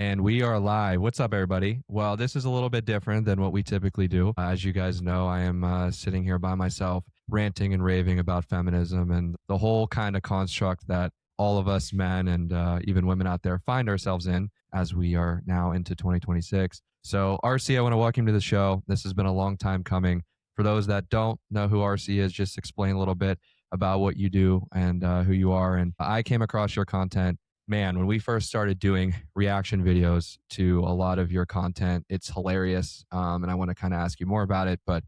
And we are live. What's up, everybody? Well, this is a little bit different than what we typically do. As you guys know, I am sitting here by myself, ranting and raving about feminism and the whole kind of construct that all of us men and even women out there find ourselves in as we are now into 2026. So, RC, I want to welcome you to the show. This has been a long time coming. For those that don't know who RC is, just explain a little bit about what you do and who you are. And I came across your content, man, when we first started doing reaction videos to a lot of your content. It's hilarious. And I want to kind of ask you more about it. But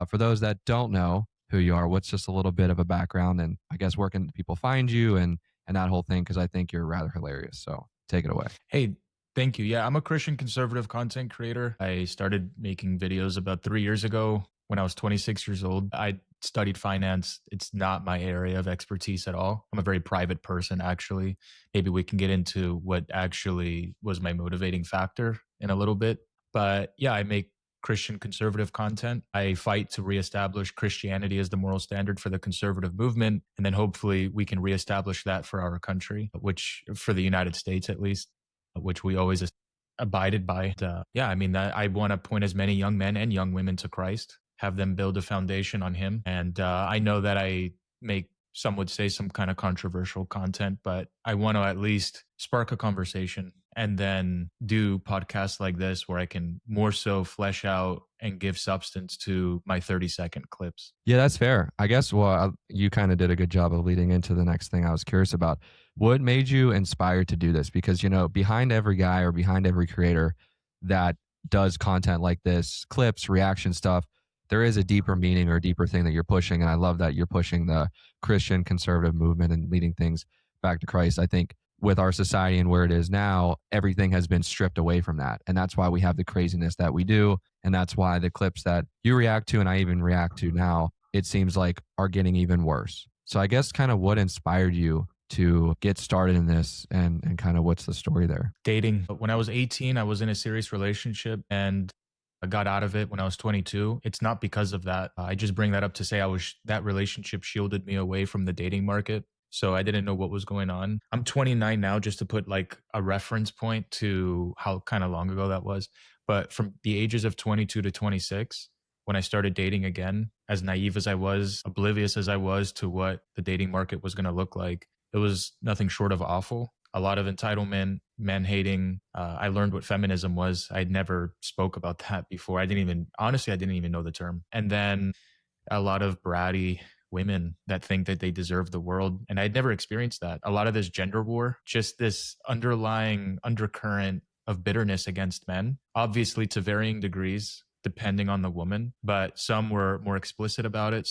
for those that don't know who you are, what's just a little bit of a background, and I guess where can people find you and that whole thing? Because I think you're rather hilarious. So take it away. Hey, thank you. Yeah, I'm a Christian conservative content creator. I started making videos about 3 years ago when I was 26 years old. I studied finance. It's not my area of expertise at all. I'm a very private person, actually. Maybe we can get into what actually was my motivating factor in a little bit. But yeah, I make Christian conservative content. I fight to reestablish Christianity as the moral standard for the conservative movement. And then hopefully we can reestablish that for our country, which for the United States at least, which we always abided by. Yeah, I mean, I want to point as many young men and young women to Christ, have them build a foundation on him. And I know that I make, some would say, some kind of controversial content, but I want to at least spark a conversation and then do podcasts like this where I can more so flesh out and give substance to my 30-second clips. Yeah, that's fair. I guess, well, you kind of did a good job of leading into the next thing I was curious about. What made you inspired to do this? Because, behind every guy or behind every creator that does content like this, clips, reaction stuff, there is a deeper meaning or a deeper thing that you're pushing. And I love that you're pushing the Christian conservative movement and leading things back to Christ. I think with our society and where it is now, everything has been stripped away from that. And that's why we have the craziness that we do. And that's why the clips that you react to and I even react to now, it seems like are getting even worse. So I guess kind of what inspired you to get started in this and kind of what's the story there? Dating. When I was 18, I was in a serious relationship and I got out of it when I was 22. It's not because of that. I just bring that up to say that relationship shielded me away from the dating market. So I didn't know what was going on. I'm 29 now, just to put like a reference point to how kind of long ago that was. But from the ages of 22 to 26, when I started dating again, as naive as I was, oblivious as I was to what the dating market was going to look like, it was nothing short of awful. A lot of entitlement, men hating. I learned what feminism was. I'd never spoke about that before. I didn't even know the term. And then a lot of bratty women that think that they deserve the world. And I'd never experienced that. A lot of this gender war, just this underlying undercurrent of bitterness against men, obviously to varying degrees, depending on the woman, but some were more explicit about it.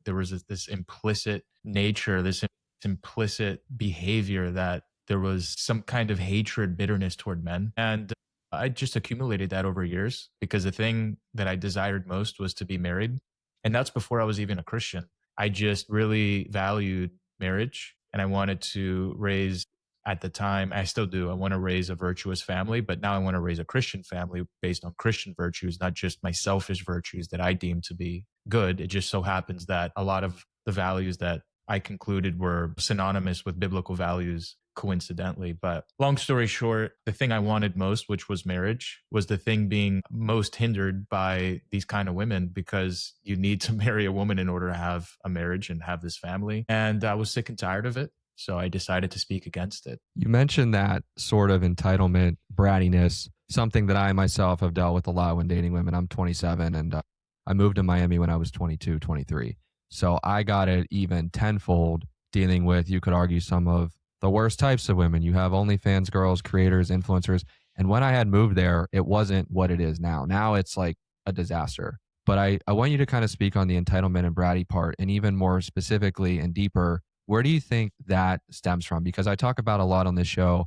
There was this implicit nature, this implicit behavior that there was some kind of hatred, bitterness toward men. And I just accumulated that over years because the thing that I desired most was to be married. And that's before I was even a Christian. I just really valued marriage and I wanted to raise, at the time, I still do, I want to raise a virtuous family, but now I want to raise a Christian family based on Christian virtues, not just my selfish virtues that I deem to be good. It just so happens that a lot of the values that I concluded were synonymous with biblical values coincidentally. But long story short, the thing I wanted most, which was marriage, was the thing being most hindered by these kind of women because you need to marry a woman in order to have a marriage and have this family. And I was sick and tired of it. So I decided to speak against it. You mentioned that sort of entitlement, brattiness, something that I myself have dealt with a lot when dating women. I'm 27 and I moved to Miami when I was 22, 23. So I got it even tenfold dealing with, you could argue, some of the worst types of women. You have OnlyFans girls, creators, influencers. And when I had moved there, it wasn't what it is now. Now it's like a disaster. But I want you to kind of speak on the entitlement and bratty part, and even more specifically and deeper, where do you think that stems from? Because I talk about a lot on this show.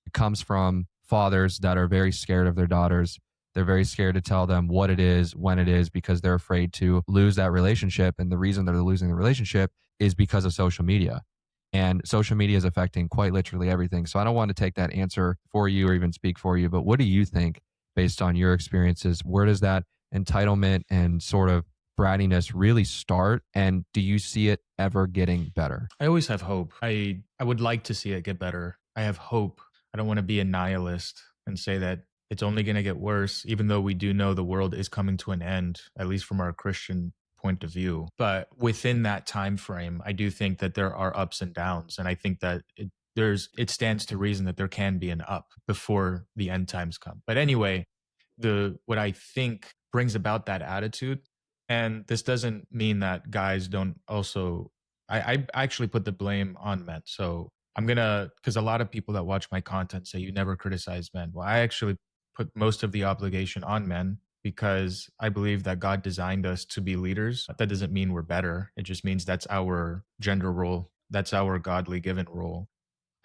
It comes from fathers that are very scared of their daughters. They're very scared to tell them what it is, when it is, because they're afraid to lose that relationship. And the reason they're losing the relationship is because of social media. And social media is affecting quite literally everything. So I don't want to take that answer for you or even speak for you, but what do you think based on your experiences? Where does that entitlement and sort of brattiness really start? And do you see it ever getting better? I always have hope. I would like to see it get better. I have hope. I don't want to be a nihilist. and say that it's only going to get worse, even though we do know the world is coming to an end, at least from our Christian point of view. But within that time frame, I do think that there are ups and downs, and I think that it stands to reason that there can be an up before the end times come. But anyway, the what I think brings about that attitude, and this doesn't mean that guys don't also. I actually put the blame on men. So I'm gonna, because a lot of people that watch my content say you never criticize men. Well, I actually put most of the obligation on men because I believe that God designed us to be leaders. That doesn't mean we're better. It just means that's our gender role. That's our godly given role.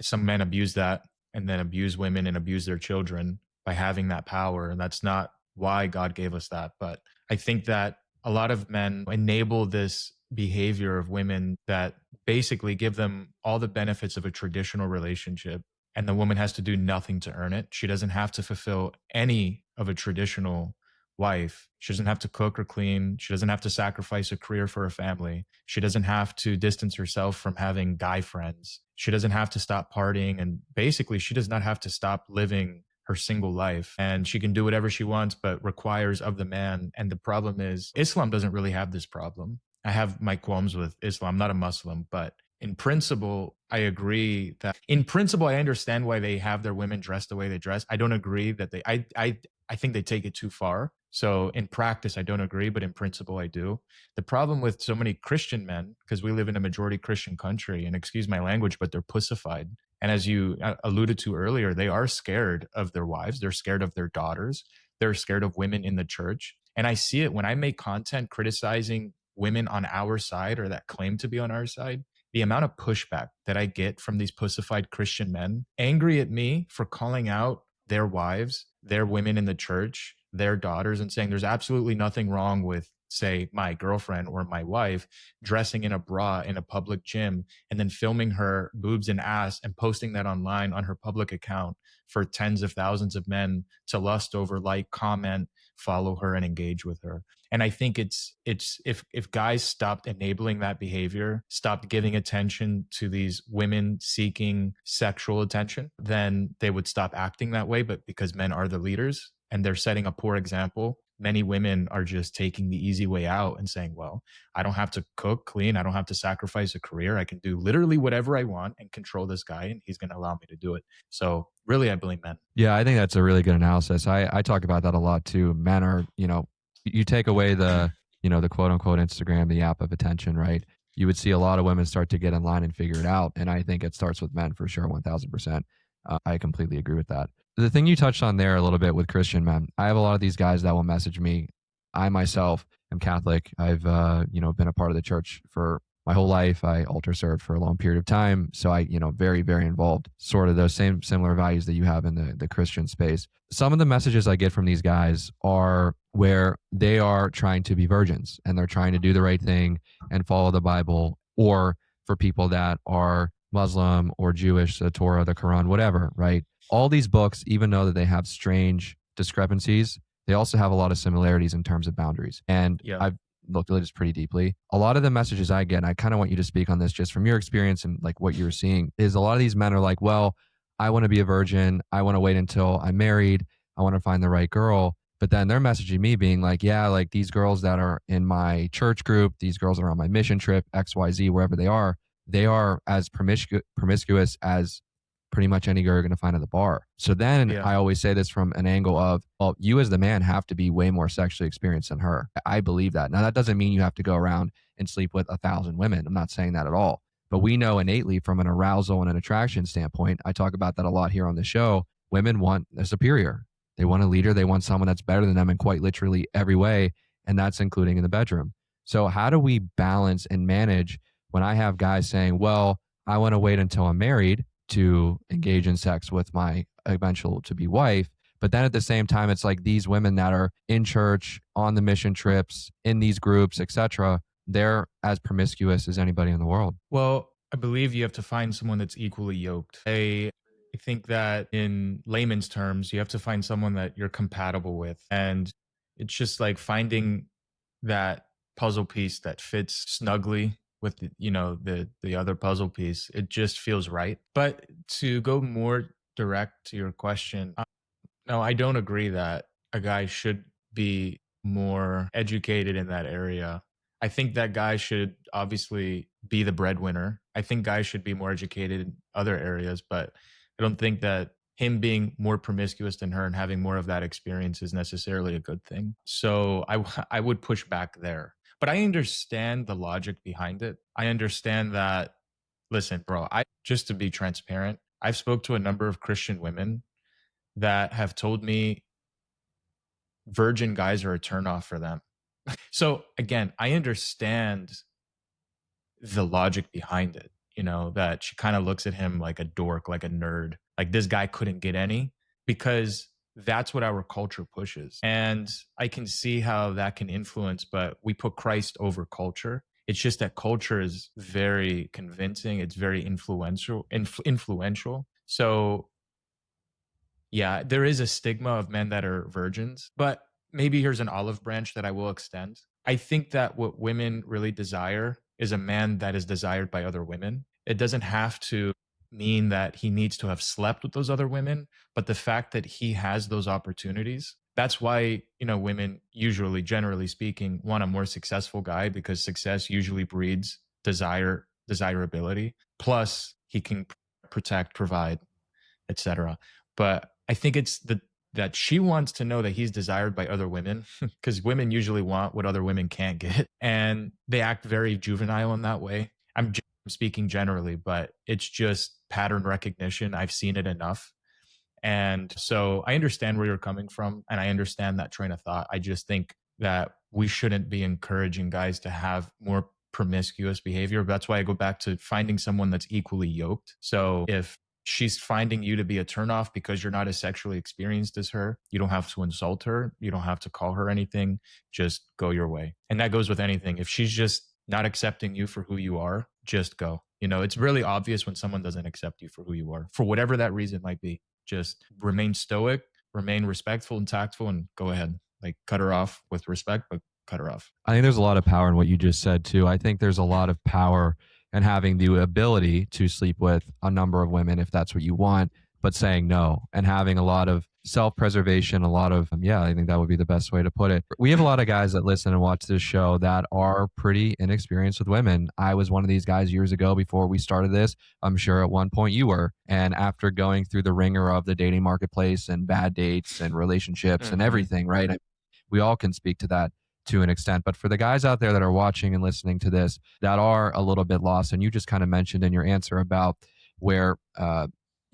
Some men abuse that and then abuse women and abuse their children by having that power. And that's not why God gave us that. But I think that a lot of men enable this behavior of women that basically give them all the benefits of a traditional relationship. And the woman has to do nothing to earn it. She doesn't have to fulfill any of a traditional wife. She doesn't have to cook or clean. She doesn't have to sacrifice a career for a family. She doesn't have to distance herself from having guy friends. She doesn't have to stop partying. And basically, she does not have to stop living her single life. And she can do whatever she wants, but requires of the man. And the problem is, Islam doesn't really have this problem. I have my qualms with Islam. I'm not a Muslim, but in principle, I agree that in principle, I understand why they have their women dressed the way they dress. I don't agree that I think they take it too far. So in practice, I don't agree, but in principle, I do. The problem with so many Christian men, because we live in a majority Christian country, and excuse my language, but they're pussified. And as you alluded to earlier, they are scared of their wives. They're scared of their daughters. They're scared of women in the church. And I see it when I make content criticizing women on our side or that claim to be on our side. The amount of pushback that I get from these pussified Christian men, angry at me for calling out their wives, their women in the church, their daughters, and saying there's absolutely nothing wrong with, say, my girlfriend or my wife dressing in a bra in a public gym and then filming her boobs and ass and posting that online on her public account for tens of thousands of men to lust over, like, comment, follow her, and engage with her. And I think it's if guys stopped enabling that behavior, stopped giving attention to these women seeking sexual attention, then they would stop acting that way. But because men are the leaders and they're setting a poor example, many women are just taking the easy way out and saying, well, I don't have to cook, clean. I don't have to sacrifice a career. I can do literally whatever I want and control this guy, and he's going to allow me to do it. So really, I blame men. Yeah, I think that's a really good analysis. I talk about that a lot too. Men are, you take away the quote unquote Instagram, the app of attention, right? You would see a lot of women start to get in line and figure it out. And I think it starts with men for sure, 1000%. I completely agree with that. The thing you touched on there a little bit with Christian men, I have a lot of these guys that will message me. I myself am Catholic. I've, been a part of the church for my whole life. I altar served for a long period of time. So I, very, very involved, sort of those same similar values that you have in the Christian space. Some of the messages I get from these guys are where they are trying to be virgins and they're trying to do the right thing and follow the Bible, or for people that are Muslim or Jewish, the Torah, the Quran, whatever, right? All these books, even though that they have strange discrepancies, they also have a lot of similarities in terms of boundaries. And Yeah. I've looked at this pretty deeply. A lot of the messages I get, and I kind of want you to speak on this just from your experience and like what you're seeing, is a lot of these men are like, well, I want to be a virgin. I want to wait until I'm married. I want to find the right girl. But then they're messaging me being like, yeah, like these girls that are in my church group, these girls that are on my mission trip, XYZ, wherever they are as promiscuous as pretty much any girl you're going to find at the bar. So then Yeah. I always say this from an angle of, well, you as the man have to be way more sexually experienced than her. I believe that. Now, that doesn't mean you have to go around and sleep with 1,000 women. I'm not saying that at all. But we know innately from an arousal and an attraction standpoint, I talk about that a lot here on the show, women want a superior. They want a leader. They want someone that's better than them in quite literally every way, and that's including in the bedroom. So how do we balance and manage when I have guys saying, well, I want to wait until I'm married to engage in sex with my eventual to be wife. But then at the same time, it's like these women that are in church, on the mission trips, in these groups, etc., they're as promiscuous as anybody in the world. Well, I believe you have to find someone that's equally yoked. I think that in layman's terms, you have to find someone that you're compatible with. And it's just like finding that puzzle piece that fits snugly with the other puzzle piece. It just feels right. But to go more direct to your question, No, I don't agree that a guy should be more educated in that area. I think that guy should obviously be the breadwinner. I think guys should be more educated in other areas, but I don't think that him being more promiscuous than her and having more of that experience is necessarily a good thing. So I would push back there. But I understand the logic behind it. I understand that, listen, bro, I just to be transparent, I've spoke to a number of Christian women that have told me virgin guys are a turnoff for them. So again, I understand the logic behind it, that she kind of looks at him like a dork, like a nerd, like this guy couldn't get any, because that's what our culture pushes. And I can see how that can influence, but we put Christ over culture. It's just that culture is very convincing, it's very influential. So yeah, there is a stigma of men that are virgins, but maybe here's an olive branch that I will extend. I think that what women really desire is a man that is desired by other women. It doesn't have to mean that he needs to have slept with those other women, but the fact that he has those opportunities, that's why, women usually, generally speaking, want a more successful guy, because success usually breeds desirability. Plus, he can protect, provide, etc. But I think it's that she wants to know that he's desired by other women, because women usually want what other women can't get, and they act very juvenile in that way. I'm speaking generally, but it's just pattern recognition. I've seen it enough. And so I understand where you're coming from, and I understand that train of thought. I just think that we shouldn't be encouraging guys to have more promiscuous behavior. That's why I go back to finding someone that's equally yoked. So if she's finding you to be a turnoff because you're not as sexually experienced as her, you don't have to insult her. You don't have to call her anything. Just go your way. And that goes with anything. If she's just not accepting you for who you are, just go. It's really obvious when someone doesn't accept you for who you are, for whatever that reason might be. Just remain stoic, remain respectful and tactful, and go ahead. Like, cut her off with respect, but cut her off. I think there's a lot of power in what you just said too. I think there's a lot of power in having the ability to sleep with a number of women if that's what you want, but saying no, and having a lot of self-preservation, a lot of I think that would be the best way to put it. We have a lot of guys that listen and watch this show that are pretty inexperienced with women. I was one of these guys years ago before we started this. I'm sure at one point you were. And after going through the ringer of the dating marketplace and bad dates and relationships and everything, right? We all can speak to that to an extent. But for the guys out there that are watching and listening to this that are a little bit lost, and you just kind of mentioned in your answer about where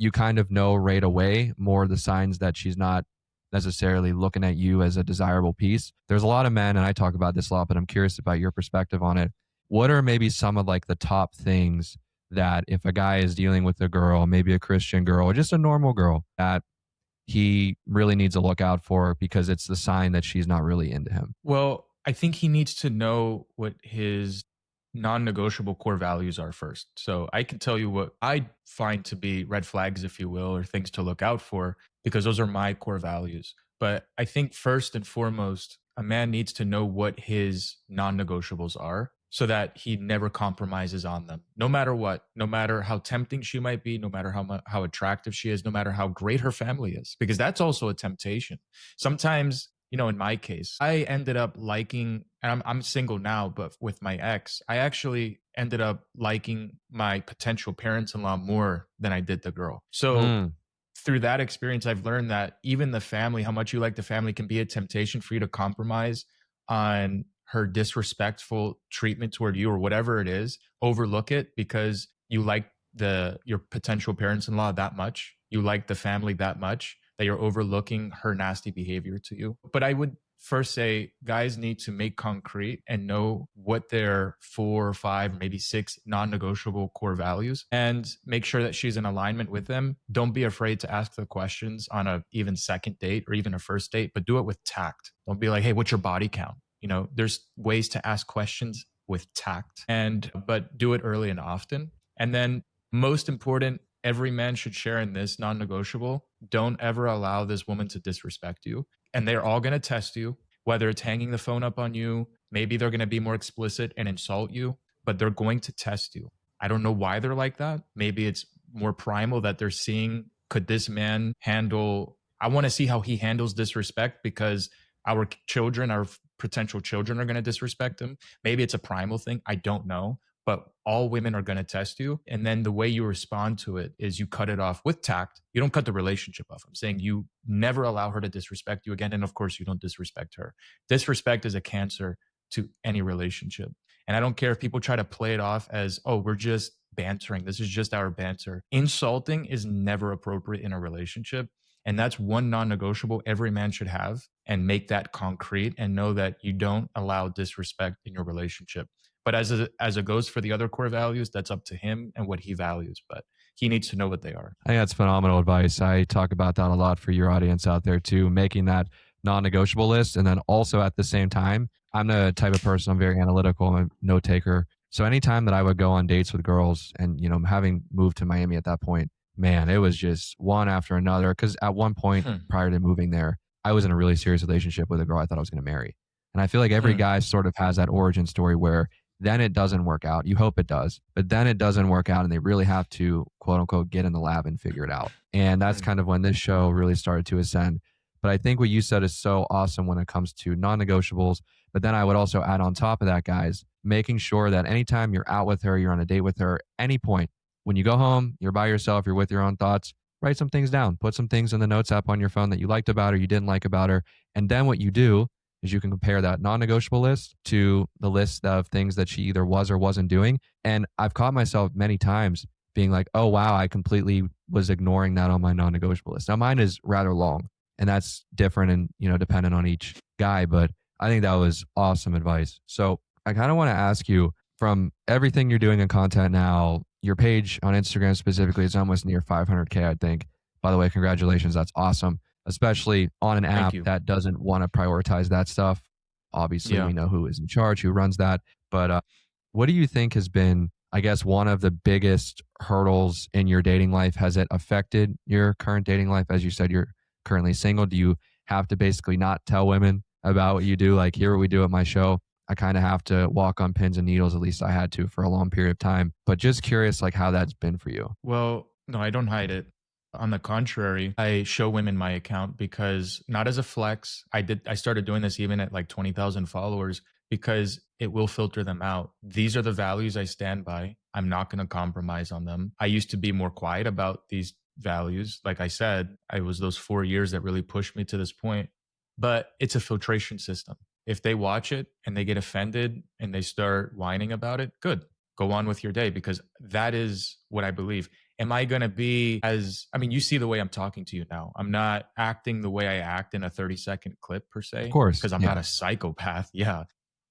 you kind of know right away more the signs that she's not necessarily looking at you as a desirable piece. There's a lot of men, and I talk about this a lot, but I'm curious about your perspective on it. What are maybe some of like the top things that if a guy is dealing with a girl, maybe a Christian girl or just a normal girl, that he really needs to look out for because it's the sign that she's not really into him? Well, I think he needs to know what his non-negotiable core values are first. So I can tell you what I find to be red flags, if you will, or things to look out for, because those are my core values. But I think first and foremost, a man needs to know what his non-negotiables are, so that he never compromises on them, no matter what, no matter how tempting she might be, no matter how attractive she is, no matter how great her family is, because that's also a temptation. Sometimes, in my case, I ended up liking, and I'm single now, but with my ex, I actually ended up liking my potential parents-in-law more than I did the girl. So through that experience, I've learned that even the family, how much you like the family, can be a temptation for you to compromise on her disrespectful treatment toward you or whatever it is. Overlook it because you like your potential parents-in-law that much. You like the family that much that you're overlooking her nasty behavior to you. But I would first say guys need to make concrete and know what their 4 or 5, maybe 6 non-negotiable core values, and make sure that she's in alignment with them. Don't be afraid to ask the questions on a even second date or even a first date, but do it with tact. Don't be like, hey, what's your body count? There's ways to ask questions with tact, but do it early and often. And then most important, every man should share in this non-negotiable. Don't ever allow this woman to disrespect you. And they're all going to test you, whether it's hanging the phone up on you. Maybe they're going to be more explicit and insult you, but they're going to test you. I don't know why they're like that. Maybe it's more primal that they're seeing, could this man handle I want to see how he handles disrespect, because our children, our potential children, are going to disrespect him. Maybe it's a primal thing. I don't know. But all women are going to test you. And then the way you respond to it is you cut it off with tact. You don't cut the relationship off. I'm saying you never allow her to disrespect you again. And of course, you don't disrespect her. Disrespect is a cancer to any relationship. And I don't care if people try to play it off as, oh, we're just bantering. This is just our banter. Insulting is never appropriate in a relationship. And that's one non-negotiable every man should have, and make that concrete and know that you don't allow disrespect in your relationship. But as it goes for the other core values, that's up to him and what he values. But he needs to know what they are. I think that's phenomenal advice. I talk about that a lot for your audience out there too, making that non-negotiable list. And then also at the same time, I'm the type of person, I'm very analytical, I'm a note taker. So anytime that I would go on dates with girls, and, you know, having moved to Miami at that point, man, it was just one after another. Cause at one point prior to moving there, I was in a really serious relationship with a girl I thought I was going to marry. And I feel like every guy sort of has that origin story where then it doesn't work out. You hope it does, but then it doesn't work out and they really have to, quote unquote, get in the lab and figure it out. And that's kind of when this show really started to ascend. But I think what you said is so awesome when it comes to non-negotiables. But then I would also add on top of that, guys, making sure that anytime you're out with her, you're on a date with her, any point, when you go home, you're by yourself, you're with your own thoughts, write some things down, put some things in the notes app on your phone that you liked about her, you didn't like about her. And then what you do is you can compare that non-negotiable list to the list of things that she either was or wasn't doing. And I've caught myself many times being like, oh, wow, I completely was ignoring that on my non-negotiable list. Now mine is rather long, and that's different and, you know, dependent on each guy, but I think that was awesome advice. So I kind of want to ask you, from everything you're doing in content now, your page on Instagram specifically is almost near 500K, I think. By the way, congratulations. That's awesome, especially on an app that doesn't want to prioritize that stuff. Obviously, we know who is in charge, who runs that. But what do you think has been, I guess, one of the biggest hurdles in your dating life? Has it affected your current dating life? As you said, you're currently single. Do you have to basically not tell women about what you do? Like, here what we do at my show. I kind of have to walk on pins and needles. At least I had to for a long period of time. But just curious, like, how that's been for you. Well, no, I don't hide it. On the contrary, I show women my account, because not as a flex. I started doing this even at like 20,000 followers, because it will filter them out. These are the values I stand by. I'm not going to compromise on them. I used to be more quiet about these values. Like I said, it was those 4 years that really pushed me to this point. But it's a filtration system. If they watch it and they get offended and they start whining about it, good. Go on with your day, because that is what I believe. Am I going to be you see the way I'm talking to you now. I'm not acting the way I act in a 30-second clip per se. Of course. Because I'm not a psychopath. Yeah.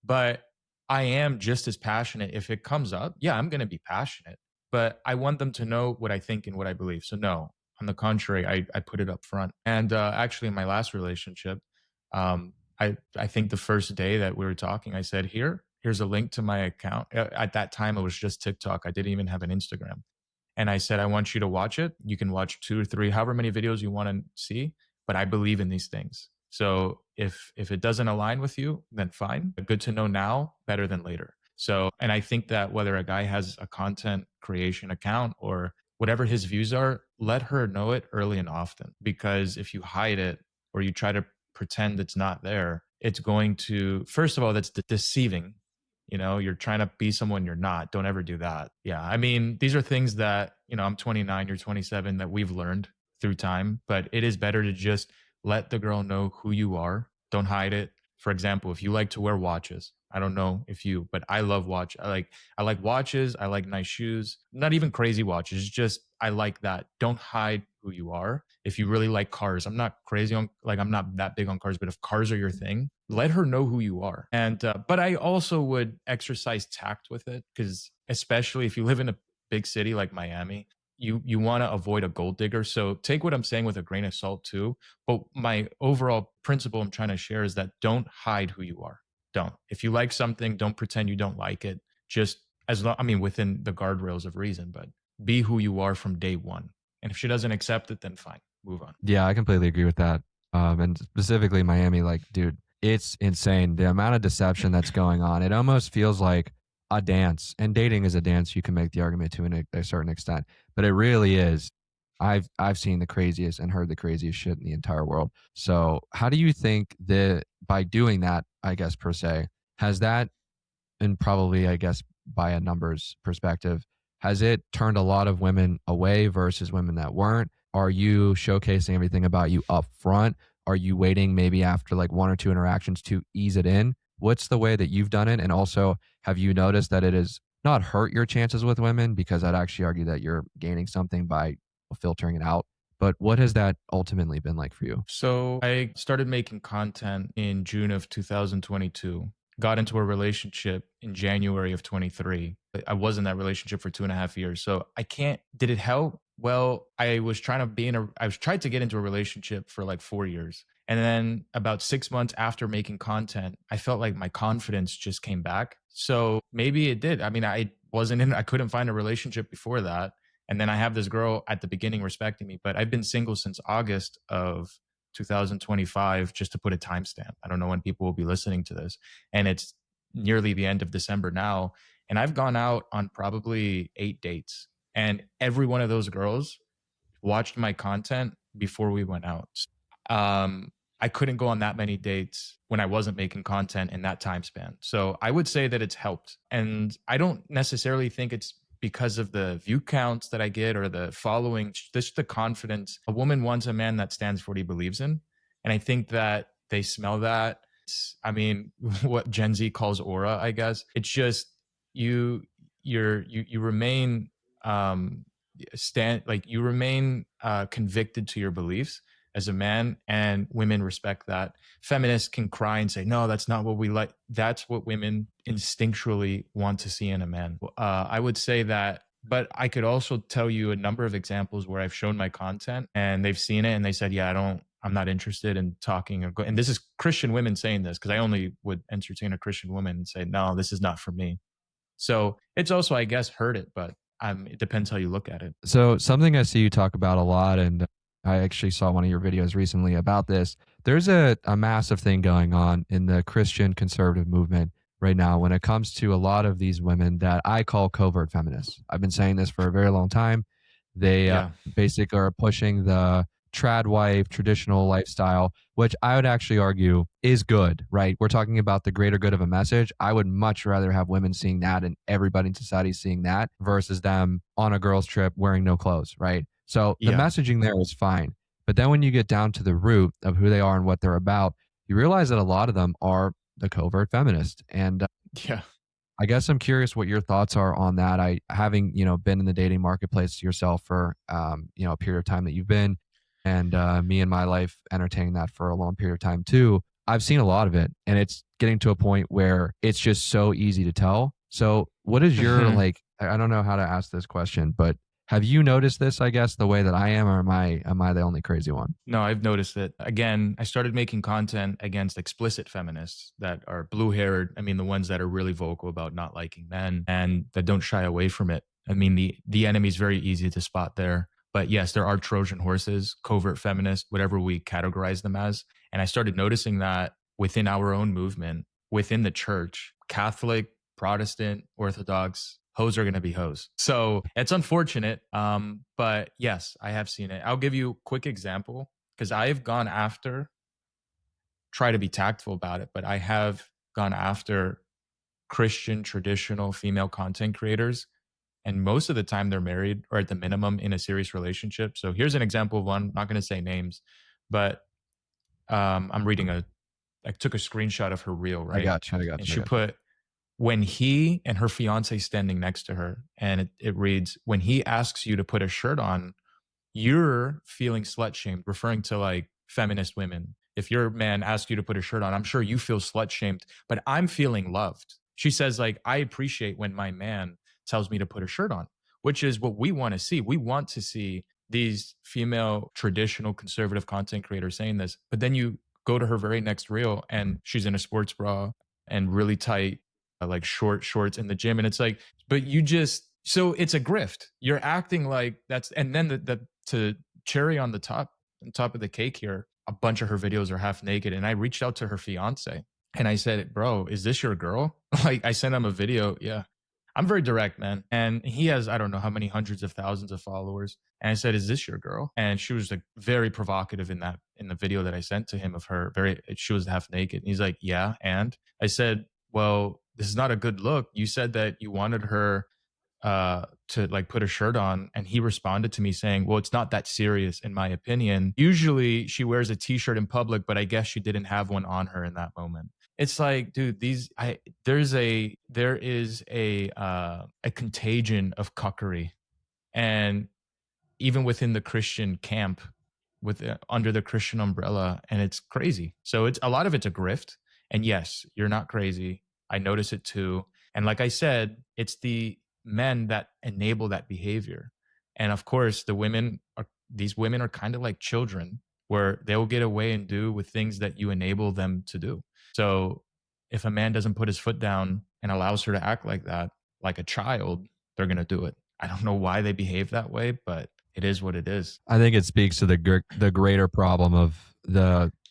But I am just as passionate. If it comes up, I'm going to be passionate. But I want them to know what I think and what I believe. So no, on the contrary, I put it up front. And actually in my last relationship, I think the first day that we were talking, I said, here's a link to my account. At that time, it was just TikTok. I didn't even have an Instagram. And I said, I want you to watch it. You can watch 2 or 3, however many videos you want to see, but I believe in these things. So if it doesn't align with you, then fine. Good to know now, better than later. So, and I think that whether a guy has a content creation account or whatever his views are, let her know it early and often. Because if you hide it or you try to pretend it's not there, it's going to, first of all, that's deceiving. You know, you're trying to be someone you're not. Don't ever do that. Yeah. I mean, these are things that, you know, I'm 29, you're 27, that we've learned through time, but it is better to just let the girl know who you are. Don't hide it. For example, if you like to wear watches, I don't know if you, but I love watch. I like watches. I like nice shoes, not even crazy watches. Just, I like that. Don't hide who you are. If you really like cars, I'm not crazy on, like, I'm not that big on cars, but if cars are your thing, let her know who you are. And, but I also would exercise tact with it, because especially if you live in a big city like Miami, you want to avoid a gold digger. So take what I'm saying with a grain of salt too. But my overall principle I'm trying to share is that don't hide who you are. Don't. If you like something, don't pretend you don't like it. Just within the guardrails of reason, but be who you are from day one. And if she doesn't accept it, then fine, move on. Yeah, I completely agree with that. And specifically Miami, like, dude, it's insane. The amount of deception that's going on. It almost feels like a dance, and dating is a dance. You can make the argument to a certain extent, but it really is I've seen the craziest and heard the craziest shit in the entire world. So how do you think that by doing that, I guess per se, has that, and probably I guess by a numbers perspective, has it turned a lot of women away versus women that weren't? Are you showcasing everything about you up front? Are you waiting maybe after like one or two interactions to ease it in? What's the way that you've done it? And also, have you noticed that it has not hurt your chances with women? Because I'd actually argue that you're gaining something by filtering it out. But what has that ultimately been like for you? So I started making content in June of 2022, got into a relationship in January of 23. I was in that relationship for 2.5 years. So I can't, did it help? Well, I was tried to get into a relationship for like 4 years. And then about 6 months after making content, I felt like my confidence just came back. So maybe it did. I mean, I couldn't find a relationship before that. And then I have this girl at the beginning respecting me, but I've been single since August of 2025, just to put a timestamp. I don't know when people will be listening to this. And it's nearly the end of December now. And I've gone out on probably 8 dates. And every one of those girls watched my content before we went out. I couldn't go on that many dates when I wasn't making content in that time span. So I would say that it's helped. And I don't necessarily think it's because of the view counts that I get or the following, just the confidence. A woman wants a man that stands for what he believes in. And I think that they smell that. I mean, what Gen Z calls aura, I guess. It's just you remain you remain convicted to your beliefs as a man, and women respect that. Feminists can cry and say, no, that's not what we like. That's what women instinctually want to see in a man. I would say that, but I could also tell you a number of examples where I've shown my content and they've seen it and they said, yeah, I'm not interested in talking. And this is Christian women saying this, because I only would entertain a Christian woman and say, no, this is not for me. So it's also, I guess, hurt it, but it depends how you look at it. So something I see you talk about a lot, and I actually saw one of your videos recently about this. There's a massive thing going on in the Christian conservative movement right now when it comes to a lot of these women that I call covert feminists. I've been saying this for a very long time. They Yeah. basically are pushing the trad wife traditional lifestyle, which I would actually argue is good, right? We're talking about the greater good of a message. I would much rather have women seeing that and everybody in society seeing that versus them on a girl's trip wearing no clothes, right? So the Yeah. messaging there is fine. But then when you get down to the root of who they are and what they're about, you realize that a lot of them are the covert feminist. And Yeah. I guess I'm curious what your thoughts are on that. I having, been in the dating marketplace yourself for a period of time that you've been, and me and my life entertaining that for a long period of time too. I've seen a lot of it, and it's getting to a point where it's just so easy to tell. So what is your Mhm. like, I don't know how to ask this question, but have you noticed this, I guess, the way that I am, or am I the only crazy one? No, I've noticed it. Again, I started making content against explicit feminists that are blue haired. I mean, the ones that are really vocal about not liking men and that don't shy away from it. I mean, the enemy is very easy to spot there. But yes, there are Trojan horses, covert feminists, whatever we categorize them as. And I started noticing that within our own movement, within the church, Catholic, Protestant, Orthodox, hoes are going to be hoes. So it's unfortunate. But yes, I have seen it. I'll give you a quick example, because I've gone after, try to be tactful about it, but I have gone after Christian traditional female content creators. And most of the time they're married or at the minimum in a serious relationship. So here's an example of one. I'm not going to say names, but I'm reading I took a screenshot of her reel, I right? got you. I got And you. I she got you. put, when he and her fiance standing next to her, and it reads, when he asks you to put a shirt on, you're feeling slut shamed, referring to like feminist women. If your man asks you to put a shirt on, I'm sure you feel slut shamed, but I'm feeling loved. She says, like, I appreciate when my man tells me to put a shirt on, which is what we want to see. We want to see these female traditional conservative content creators saying this. But then you go to her very next reel and she's in a sports bra and really tight, like short shorts in the gym. And it's like, but you just, so it's a grift. You're acting like that's, and then the to cherry on top of the cake here, a bunch of her videos are half naked. And I reached out to her fiance and I said, bro, is this your girl? Like, I sent him a video. Yeah. I'm very direct, man. And he has, I don't know how many hundreds of thousands of followers. And I said, "Is this your girl?" And she was like very provocative in the video that I sent to him of her. She was half naked. And he's like, "Yeah." And I said, "Well, this is not a good look. You said that you wanted her to like put a shirt on." And he responded to me saying, "Well, it's not that serious in my opinion. Usually she wears a t-shirt in public, but I guess she didn't have one on her in that moment." It's like, dude, there is a contagion of cuckery, and even within the Christian camp, under the Christian umbrella, and it's crazy. So it's a lot of it's a grift. And yes, you're not crazy. I notice it too. And like I said, it's the men that enable that behavior. And of course, these women are kind of like children, where they'll get away and do with things that you enable them to do. So if a man doesn't put his foot down and allows her to act like that, like a child, they're going to do it. I don't know why they behave that way, but it is what it is. I think it speaks to the greater problem of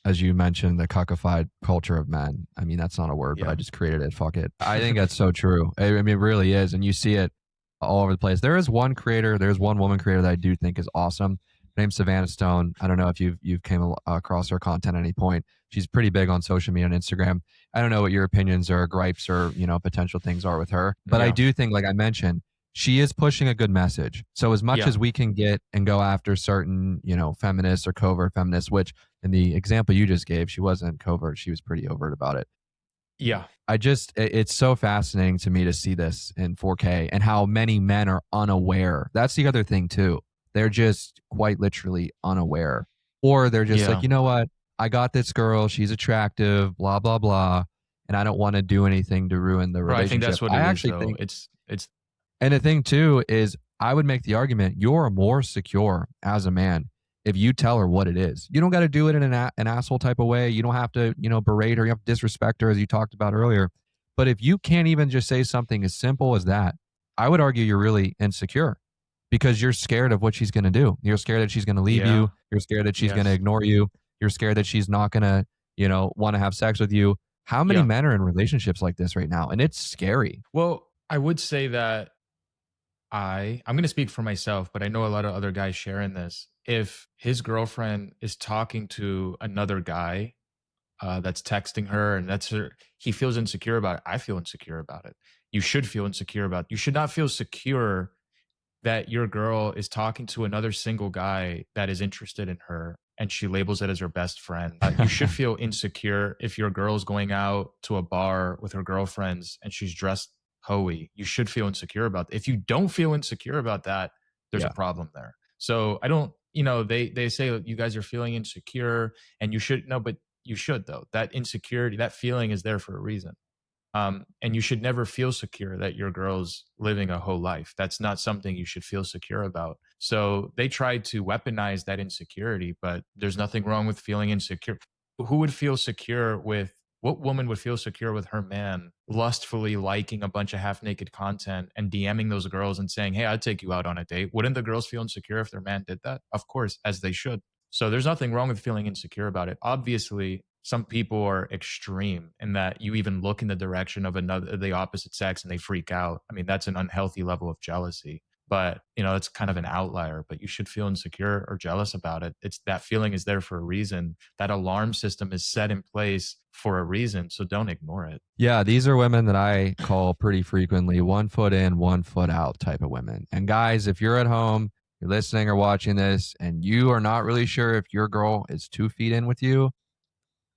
as you mentioned, the cuckified culture of men. I mean, that's not a word, but I just created it. Fuck it. I think that's so true. I mean, it really is. And you see it all over the place. There's one woman creator that I do think is awesome. Her name's Savannah Stone. I don't know if you've came across her content at any point. She's pretty big on social media and Instagram. I don't know what your opinions or gripes or, potential things are with her, but I do think, like I mentioned, she is pushing a good message. So as much as we can get and go after certain, feminists or covert feminists, which in the example you just gave, she wasn't covert. She was pretty overt about it. Yeah. It's so fascinating to me to see this in 4K and how many men are unaware. That's the other thing too. They're just quite literally unaware, or they're just like, you know what? I got this girl. She's attractive, blah, blah, blah. And I don't want to do anything to ruin the relationship. I think that's what it is, though. It's And the thing too is, I would make the argument you're more secure as a man if you tell her what it is. You don't got to do it in an asshole type of way. You don't have to, berate her. You have to disrespect her, as you talked about earlier. But if you can't even just say something as simple as that, I would argue you're really insecure, because you're scared of what she's going to do. You're scared that she's going to leave you. You're scared that she's going to ignore you. You're scared that she's not going to, want to have sex with you. How many men are in relationships like this right now? And it's scary. Well, I would say that I'm going to speak for myself, but I know a lot of other guys sharing this. If his girlfriend is talking to another guy that's texting her, and he feels insecure about it. I feel insecure about it. You should feel insecure about it. You should not feel secure that your girl is talking to another single guy that is interested in her, and she labels it as her best friend. You should feel insecure if your girl's going out to a bar with her girlfriends and she's dressed hoey. You should feel insecure about that. If you don't feel insecure about that, there's a problem there. So I don't, they say you guys are feeling insecure, and you should, no, but you should, though. That insecurity, that feeling is there for a reason. And you should never feel secure that your girl's living a whole life. That's not something you should feel secure about. So they tried to weaponize that insecurity, but there's nothing wrong with feeling insecure. What woman would feel secure with her man lustfully liking a bunch of half-naked content and DMing those girls and saying, "Hey, I'd take you out on a date"? Wouldn't the girls feel insecure if their man did that? Of course, as they should. So there's nothing wrong with feeling insecure about it. Obviously, some people are extreme in that you even look in the direction of the opposite sex and they freak out. I mean, that's an unhealthy level of jealousy. But, it's kind of an outlier, but you should feel insecure or jealous about it. That feeling is there for a reason. That alarm system is set in place for a reason. So don't ignore it. Yeah, these are women that I call pretty frequently 1 foot in, 1 foot out type of women. And guys, if you're at home, you're listening or watching this, and you are not really sure if your girl is 2 feet in with you,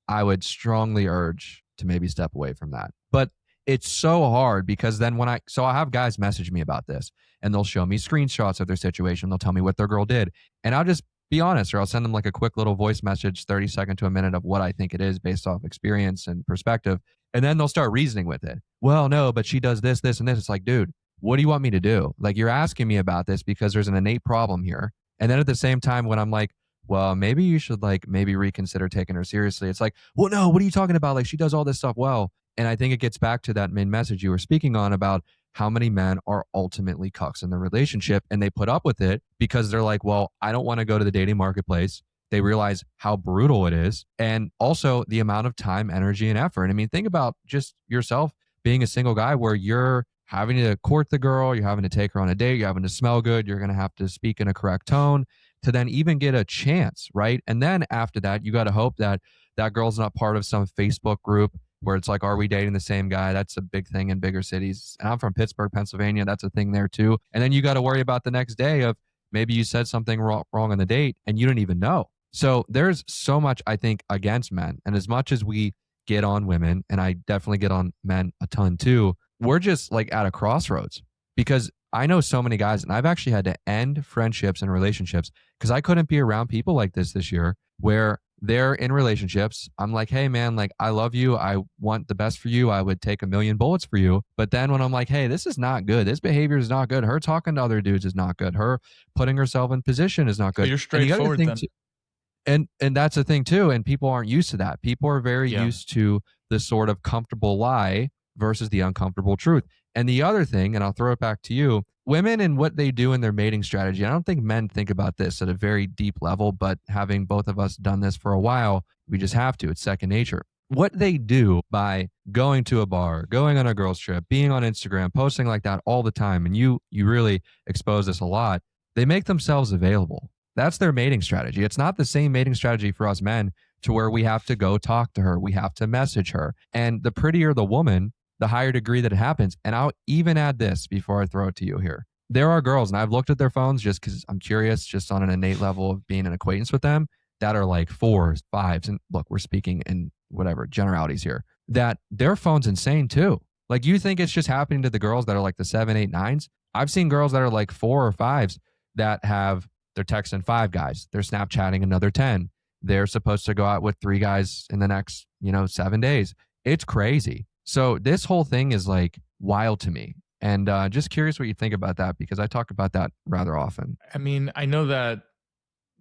I would strongly urge to maybe step away from that. But it's so hard, because then I have guys message me about this, and they'll show me screenshots of their situation. They'll tell me what their girl did. And I'll just be honest, or I'll send them like a quick little voice message, 30 seconds to a minute, of what I think it is based off experience and perspective. And then they'll start reasoning with it. Well, no, but she does this, this, and this. It's like, dude, what do you want me to do? Like, you're asking me about this because there's an innate problem here. And then at the same time, when I'm like, well, maybe you should maybe reconsider taking her seriously, it's like, well, no, what are you talking about? Like, she does all this stuff well. And I think it gets back to that main message you were speaking on about how many men are ultimately cucks in the relationship, and they put up with it because they're like, well, I don't want to go to the dating marketplace. They realize how brutal it is, and also the amount of time, energy, and effort. I mean, think about just yourself being a single guy where you're having to court the girl, you're having to take her on a date, you're having to smell good, you're going to have to speak in a correct tone to then even get a chance, right? And then after that, you got to hope that that girl's not part of some Facebook group where it's like, are we dating the same guy? That's a big thing in bigger cities. And I'm from Pittsburgh, Pennsylvania. That's a thing there too. And then you got to worry about the next day of maybe you said something wrong on the date and you didn't even know. So there's so much, I think, against men. And as much as we get on women, and I definitely get on men a ton too, we're just like at a crossroads because I know so many guys, and I've actually had to end friendships and relationships because I couldn't be around people like this year where they're in relationships. I'm like, hey man, like I love you. I want the best for you. I would take a million bullets for you. But then when I'm like, hey, this is not good. This behavior is not good. Her talking to other dudes is not good. Her putting herself in position is not So good. you're And you got to straightforward think then. too, and that's the thing too, and people aren't used to that. People are very Yeah. used to the sort of comfortable lie versus the uncomfortable truth. And the other thing, and I'll throw it back to you, women and what they do in their mating strategy. I don't think men think about this at a very deep level, but having both of us done this for a while, we just have to. It's second nature. What they do by going to a bar, going on a girls trip, being on Instagram, posting like that all the time, and you really expose this a lot, they make themselves available. That's their mating strategy. It's not the same mating strategy for us men to where we have to go talk to her. We have to message her. And the prettier the woman, the higher degree that it happens. And I'll even add this before I throw it to you here. There are girls, and I've looked at their phones just because I'm curious, just on an innate level of being an acquaintance with them, that are like fours, fives. And look, we're speaking in whatever generalities here, that their phone's insane too. Like you think it's just happening to the girls that are like the 7, 8, 9s. I've seen girls that are like 4 or 5s that have, they're texting 5 guys. They're Snapchatting another 10. They're supposed to go out with 3 guys in the next, 7 days. It's crazy. So this whole thing is like wild to me. And just curious what you think about that because I talk about that rather often. I mean, I know that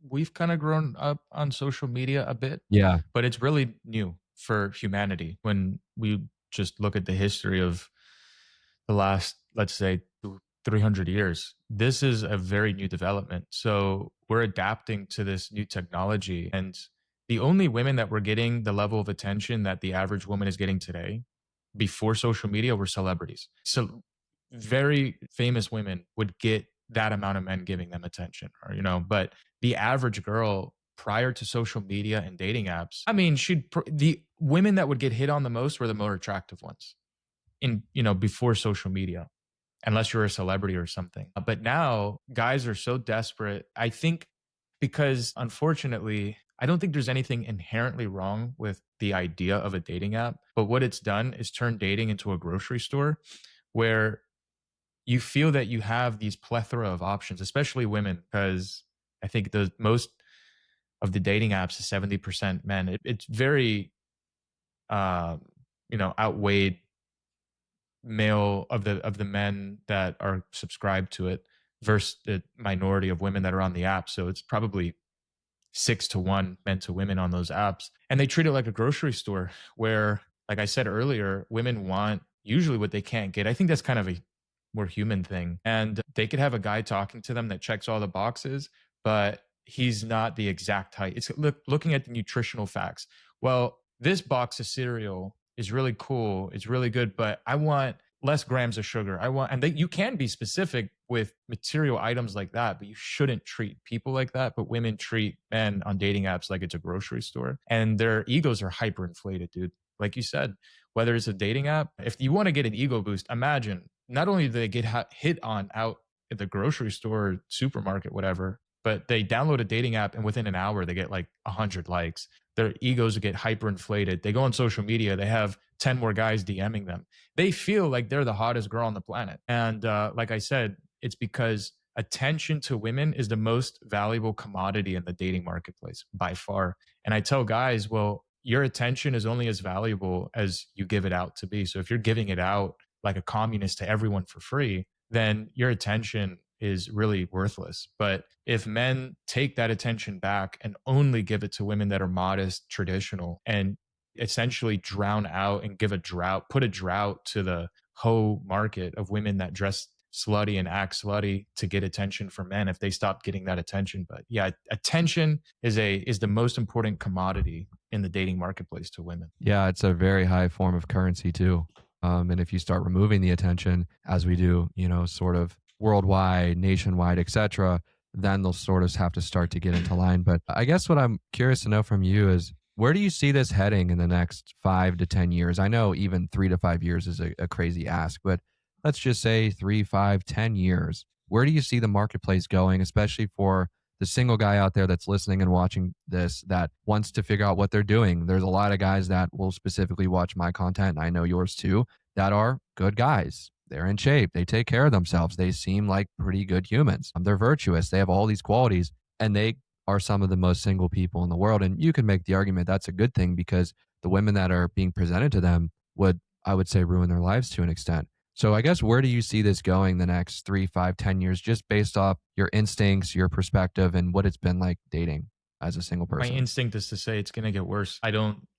we've kind of grown up on social media a bit, Yeah. but it's really new for humanity when we just look at the history of the last, let's say, 300 years. This is a very new development. So we're adapting to this new technology. And the only women that were getting the level of attention that the average woman is getting today before social media were celebrities. So very famous women would get that amount of men giving them attention, or, but the average girl prior to social media and dating apps, I mean, the women that would get hit on the most were the more attractive ones in, before social media, unless you're a celebrity or something. But now guys are so desperate. I think because unfortunately, I don't think there's anything inherently wrong with the idea of a dating app, but what it's done is turn dating into a grocery store where you feel that you have these plethora of options, especially women, because I think the most of the dating apps is 70% men. It's very, outweighed male of the men that are subscribed to it versus the minority of women that are on the app. So it's probably 6-1 men to women on those apps. And they treat it like a grocery store where, like I said earlier, women want usually what they can't get. I think that's kind of a more human thing. And they could have a guy talking to them that checks all the boxes, but he's not the exact height. It's looking at the nutritional facts. Well, this box of cereal is really cool. It's really good, but I want less grams of sugar. You can be specific with material items like that, but you shouldn't treat people like that. But women treat men on dating apps like it's a grocery store, and their egos are hyperinflated, dude. Like you said, whether it's a dating app, if you want to get an ego boost, imagine not only do they get hit on out at the grocery store, supermarket, whatever, but they download a dating app and within an hour they get like 100 likes. Their egos get hyperinflated. They go on social media, they have 10 more guys DMing them. They feel like they're the hottest girl on the planet. And like I said, it's because attention to women is the most valuable commodity in the dating marketplace by far. And I tell guys, well, your attention is only as valuable as you give it out to be. So if you're giving it out like a communist to everyone for free, then your attention is really worthless. But if men take that attention back and only give it to women that are modest, traditional, and essentially drown out and put a drought to the whole market of women that dress slutty and act slutty to get attention from men, if they stop getting that attention. But yeah, attention is the most important commodity in the dating marketplace to women. Yeah, it's a very high form of currency too. And if you start removing the attention, as we do, sort of worldwide, nationwide, etc., then they'll sort of have to start to get into line. But I guess what I'm curious to know from you is, where do you see this heading in the next 5 to 10 years? I know even 3 to 5 years is a crazy ask, but let's just say 3, 5, 10 years. Where do you see the marketplace going, especially for the single guy out there that's listening and watching this that wants to figure out what they're doing? There's a lot of guys that will specifically watch my content, and I know yours too, that are good guys. They're in shape. They take care of themselves. They seem like pretty good humans. They're virtuous. They have all these qualities, and they are some of the most single people in the world. And you can make the argument that's a good thing, because the women that are being presented to them would, I would say, ruin their lives to an extent. So I guess, where do you see this going the next 3, 5, 10 years, just based off your instincts, your perspective, and what it's been like dating as a single My person? instinct is to say it's going to get worse. I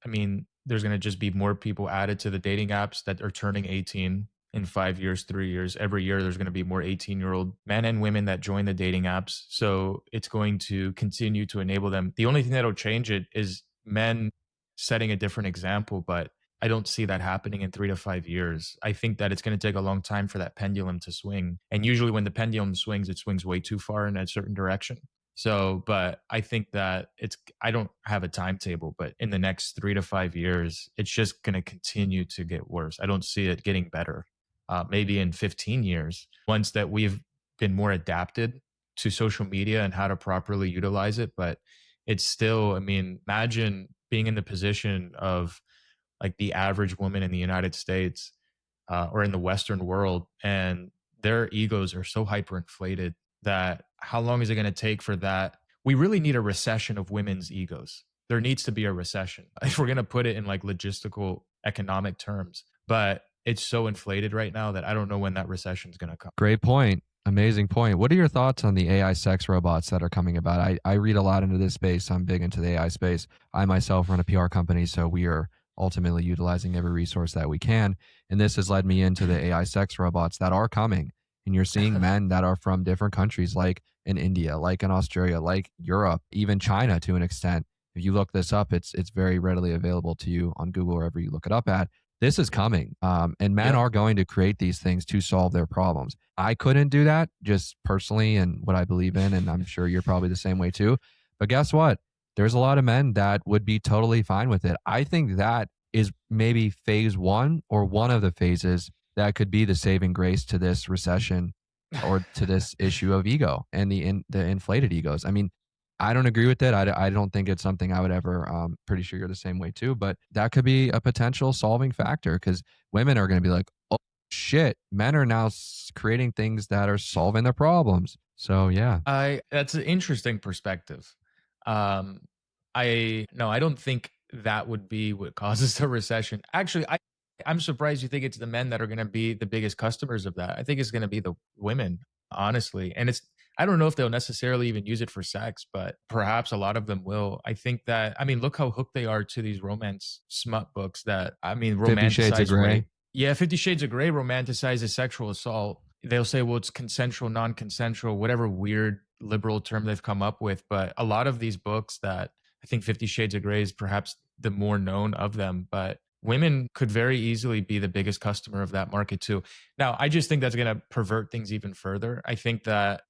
mean, there's going to just be more people added to the dating apps that are turning 18 in 5 years, 3 years. Every year, there's going to be more 18-year-old men and women that join the dating apps. So it's going to continue to enable them. The only thing that'll change it is men setting a different example, but I don't see that happening in 3 to 5 years. I think that it's going to take a long time for that pendulum to swing. And usually, when the pendulum swings, it swings way too far in a certain direction. So, but I think that I don't have a timetable, but in the next 3 to 5 years, it's just going to continue to get worse. I don't see it getting better. Maybe in 15 years, once that we've been more adapted to social media and how to properly utilize it. But it's still, I mean, imagine being in the position of like the average woman in the United States or in the Western world, and their egos are so hyperinflated that how long is it going to take for that? We really need a recession of women's egos. There needs to be a recession if we're going to put it in like logistical economic terms. But it's so inflated right now that I don't know when that recession is going to come. Great point. Amazing point. What are your thoughts on the AI sex robots that are coming about? I read a lot into this space. I'm big into the AI space. I myself run a PR company, so we are ultimately utilizing every resource that we can. And this has led me into the AI sex robots that are coming. And you're seeing men that are from different countries, like in India, like in Australia, like Europe, even China to an extent. If you look this up, it's very readily available to you on Google, wherever you look it up at. This is coming. And men Yeah. are going to create these things to solve their problems. I couldn't do that just personally and what I believe in. And I'm sure you're probably the same way too. But guess what? There's a lot of men that would be totally fine with it. I think that is maybe phase one, or one of the phases that could be the saving grace to this recession, or to this issue of ego and the inflated egos. I mean, I don't agree with it. I don't think it's something I would ever. Pretty sure you're the same way too. But that could be a potential solving factor, because women are going to be like, oh shit, men are now creating things that are solving their problems. So yeah. I That's an interesting perspective. Um, I don't think that would be what causes the recession. Actually, I'm surprised you think it's the men that are going to be the biggest customers of that. I think it's going to be the women, honestly. And I don't know if they'll necessarily even use it for sex, but perhaps a lot of them will. I think that, I mean, look how hooked they are to these romance smut books that, I mean, 50 Shades of romanticize Grey. rape. Yeah, 50 Shades of Grey romanticizes sexual assault. They'll say, well, it's consensual, non consensual, whatever weird liberal term they've come up with. But a lot of these books that I think 50 Shades of Grey is perhaps the more known of them, but women could very easily be the biggest customer of that market too. Now, I just think that's going to pervert things even further. I think that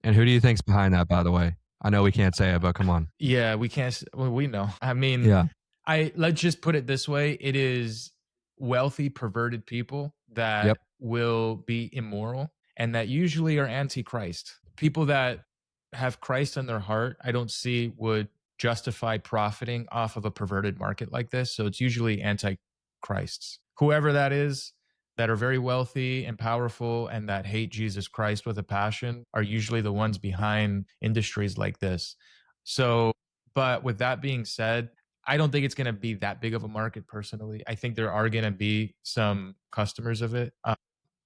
And who do you think's behind that, by the way? I know we can't say it, but come on. yeah, well, we know. I mean, Yeah. I let's just put it this way: it is wealthy, perverted people that Yep. will be immoral and that usually are anti-Christ. People that have Christ in their heart, I don't see would justify profiting off of a perverted market like this. So it's usually anti-Christs. Whoever that is, that are very wealthy and powerful and that hate Jesus Christ with a passion are usually the ones behind industries like this. So, but with that being said, I don't think it's going to be that big of a market personally. I think there are going to be some customers of it.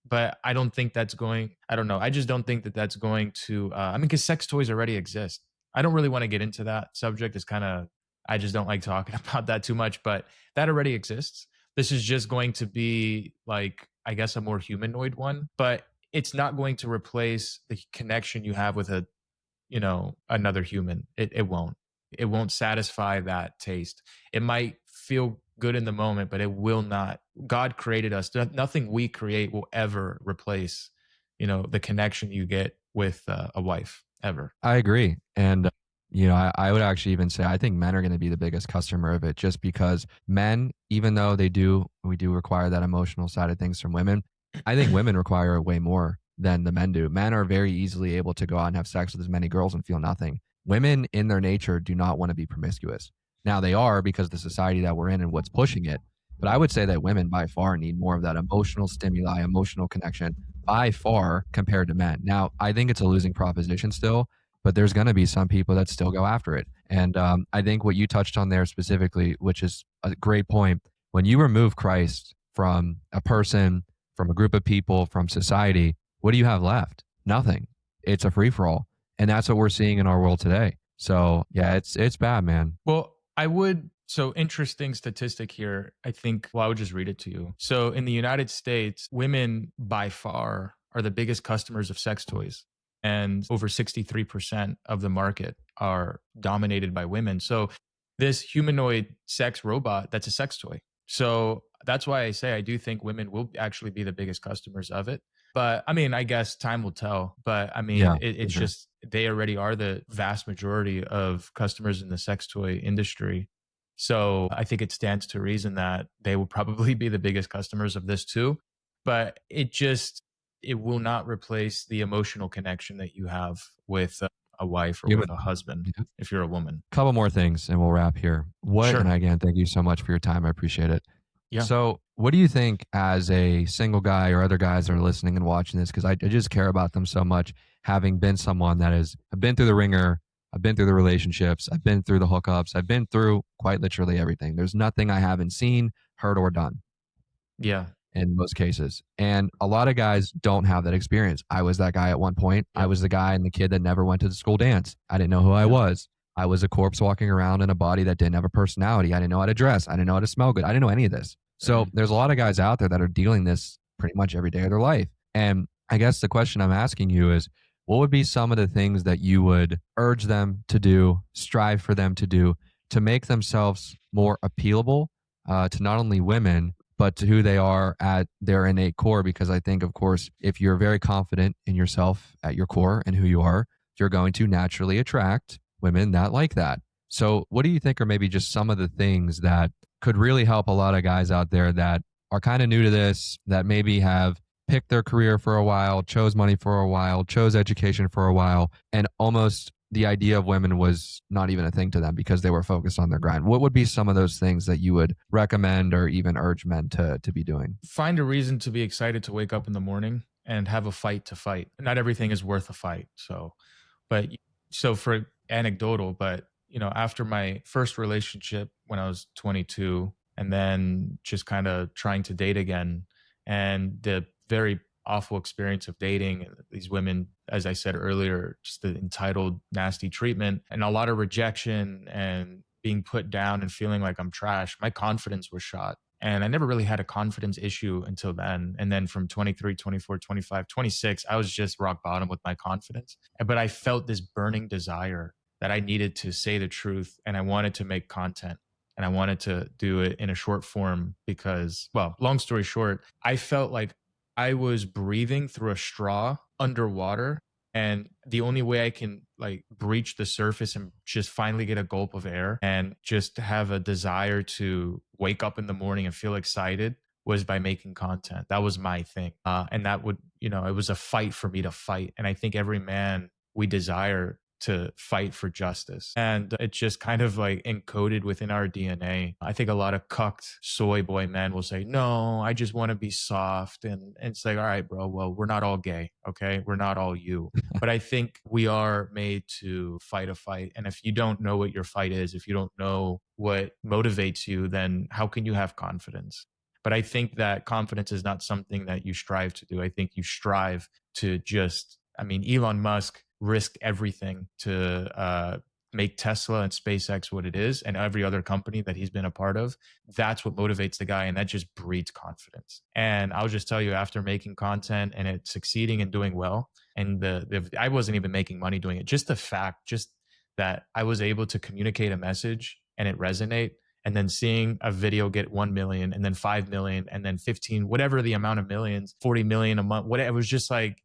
But I don't think that's going, I don't know. I just don't think that that's going to, I mean, because sex toys already exist. I don't really want to get into that subject. It's kind of, I just don't like talking about that too much, but that already exists. This is just going to be like, I guess, a more humanoid one, but it's not going to replace the connection you have with another human. It won't satisfy that taste. It might feel good in the moment, but it will not. God created us. Nothing we create will ever replace, the connection you get with a wife ever. I agree. And, I would actually even say I think men are going to be the biggest customer of it just because men, even though we do require that emotional side of things from women, I think women require it way more than the men do. Men are very easily able to go out and have sex with as many girls and feel nothing. Women in their nature do not want to be promiscuous. Now they are because of the society that we're in and what's pushing it. But I would say that women by far need more of that emotional stimuli, emotional connection by far compared to men. Now, I think it's a losing proposition still, but there's going to be some people that still go after it. And I think what you touched on there specifically, which is a great point, when you remove Christ from a person, from a group of people, from society, what do you have left? Nothing. It's a free for all. And that's what we're seeing in our world today. So yeah, it's bad, man. Well, so interesting statistic here. I would just read it to you. So in the United States, women by far are the biggest customers of sex toys. And over 63% of the market are dominated by women. So this humanoid sex robot, that's a sex toy. So that's why I say I do think women will actually be the biggest customers of it. But I mean, I guess time will tell. But I mean, Yeah, for it's sure. just they already are the vast majority of customers in the sex toy industry. So I think it stands to reason that they will probably be the biggest customers of this too. But it will not replace the emotional connection that you have with a wife or Human. with a husband Yeah. if you're a woman. Couple more things and we'll wrap here. And Sure. again, thank you so much for your time. I appreciate it. Yeah. So, what do you think as a single guy or other guys that are listening and watching this? Because I just care about them so much, having been someone that I've been through the ringer, I've been through the relationships, I've been through the hookups, I've been through quite literally everything. There's nothing I haven't seen, heard, or done Yeah. in most cases. And a lot of guys don't have that experience. I was that guy at one point. I Yep. was the guy and the kid that never went to the school dance. I didn't know who I Yep. was. I was a corpse walking around in a body that didn't have a personality. I didn't know how to dress. I didn't know how to smell good. I didn't know any of this. So Mm. there's a lot of guys out there that are dealing this pretty much every day of their life. And I guess the question I'm asking you is, what would be some of the things that you would urge them to do, strive for them to do to make themselves more appealable to not only women, but to who they are at their innate core? Because I think, of course, if you're very confident in yourself at your core and who you are, you're going to naturally attract women that like that. So, what do you think are maybe just some of the things that could really help a lot of guys out there that are kind of new to this, that maybe have picked their career for a while, chose money for a while, chose education for a while, and almost the idea of women was not even a thing to them because they were focused on their grind? What would be some of those things that you would recommend or even urge men to be doing? Find a reason to be excited to wake up in the morning and have a fight to fight. Not everything is worth a fight. But so for anecdotal, but after my first relationship when I was 22, and then just kind of trying to date again, and the very awful experience of dating these women, as I said earlier, just the entitled, nasty treatment and a lot of rejection and being put down and feeling like I'm trash, my confidence was shot. And I never really had a confidence issue until then. And then from 23, 24, 25, 26, I was just rock bottom with my confidence. But I felt this burning desire that I needed to say the truth and I wanted to make content and I wanted to do it in a short form because, well, long story short, I felt like I was breathing through a straw underwater. And the only way I can like breach the surface and just finally get a gulp of air and just have a desire to wake up in the morning and feel excited was by making content. That was my thing. And that would, it was a fight for me to fight. And I think every man, we desire to fight for justice. And it's just kind of like encoded within our DNA. I think a lot of cucked soy boy men will say, no, I just want to be soft. And it's like, all right, bro, well, we're not all gay. Okay. We're not all you. But I think we are made to fight a fight. And if you don't know what your fight is, if you don't know what motivates you, then how can you have confidence? But I think that confidence is not something that you strive to do. I think you strive to Elon Musk risked everything to make Tesla and SpaceX what it is and every other company that he's been a part of. That's what motivates the guy. And that just breeds confidence. And I'll just tell you, after making content and it succeeding and doing well, and I wasn't even making money doing it, just the fact, just that I was able to communicate a message and it resonate and then seeing a video get 1 million and then 5 million and then 15, whatever the amount of millions, 40 million a month, whatever. It was just like,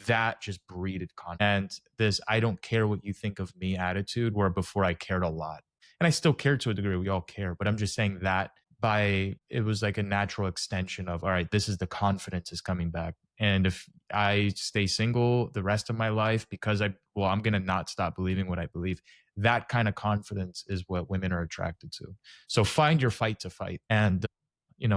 that just breeded content. And this I don't care what you think of me attitude, where before I cared a lot. And I still care to a degree, we all care, but I'm just saying that it was like a natural extension of, all right, this is the confidence is coming back. And if I stay single the rest of my life because I'm going to not stop believing what I believe, that kind of confidence is what women are attracted to. So find your fight to fight and,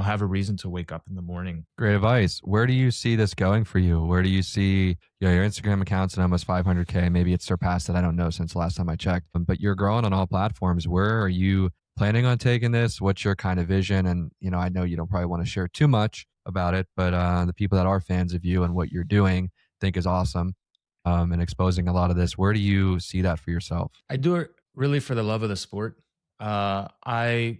have a reason to wake up in the morning. Great advice. Where do you see this going for you? Where do you see your Instagram account's at almost 500K? Maybe it's surpassed it. I don't know since the last time I checked. But you're growing on all platforms. Where are you planning on taking this? What's your kind of vision? And, I know you don't probably want to share too much about it, but the people that are fans of you and what you're doing think is awesome, and exposing a lot of this. Where do you see that for yourself? I do it really for the love of the sport. I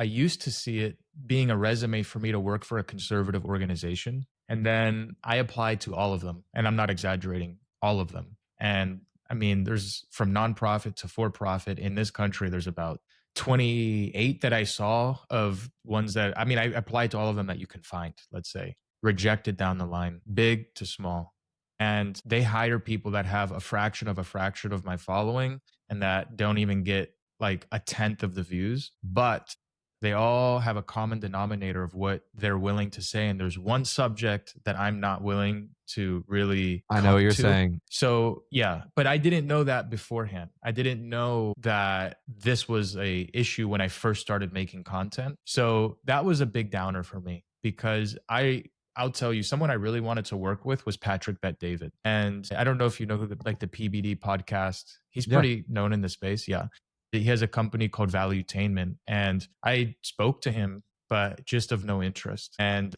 used to see it being a resume for me to work for a conservative organization. And then I applied to all of them. And I'm not exaggerating, all of them. And I mean, there's from nonprofit to for profit in this country, there's about 28 that I saw of ones that, I applied to all of them that you can find, let's say, rejected down the line, big to small. And they hire people that have a fraction of my following and that don't even get like a tenth of the views, but they all have a common denominator of what they're willing to say. And there's one subject that I'm not willing to really. I know what you're saying. So yeah, but I didn't know that beforehand. I didn't know that this was a issue when I first started making content. So that was a big downer for me because I'll tell you, someone I really wanted to work with was Patrick Bet-David. And I don't know if you know the PBD podcast. He's pretty known in the space. Yeah. He has a company called Valuetainment. And I spoke to him, but just of no interest. And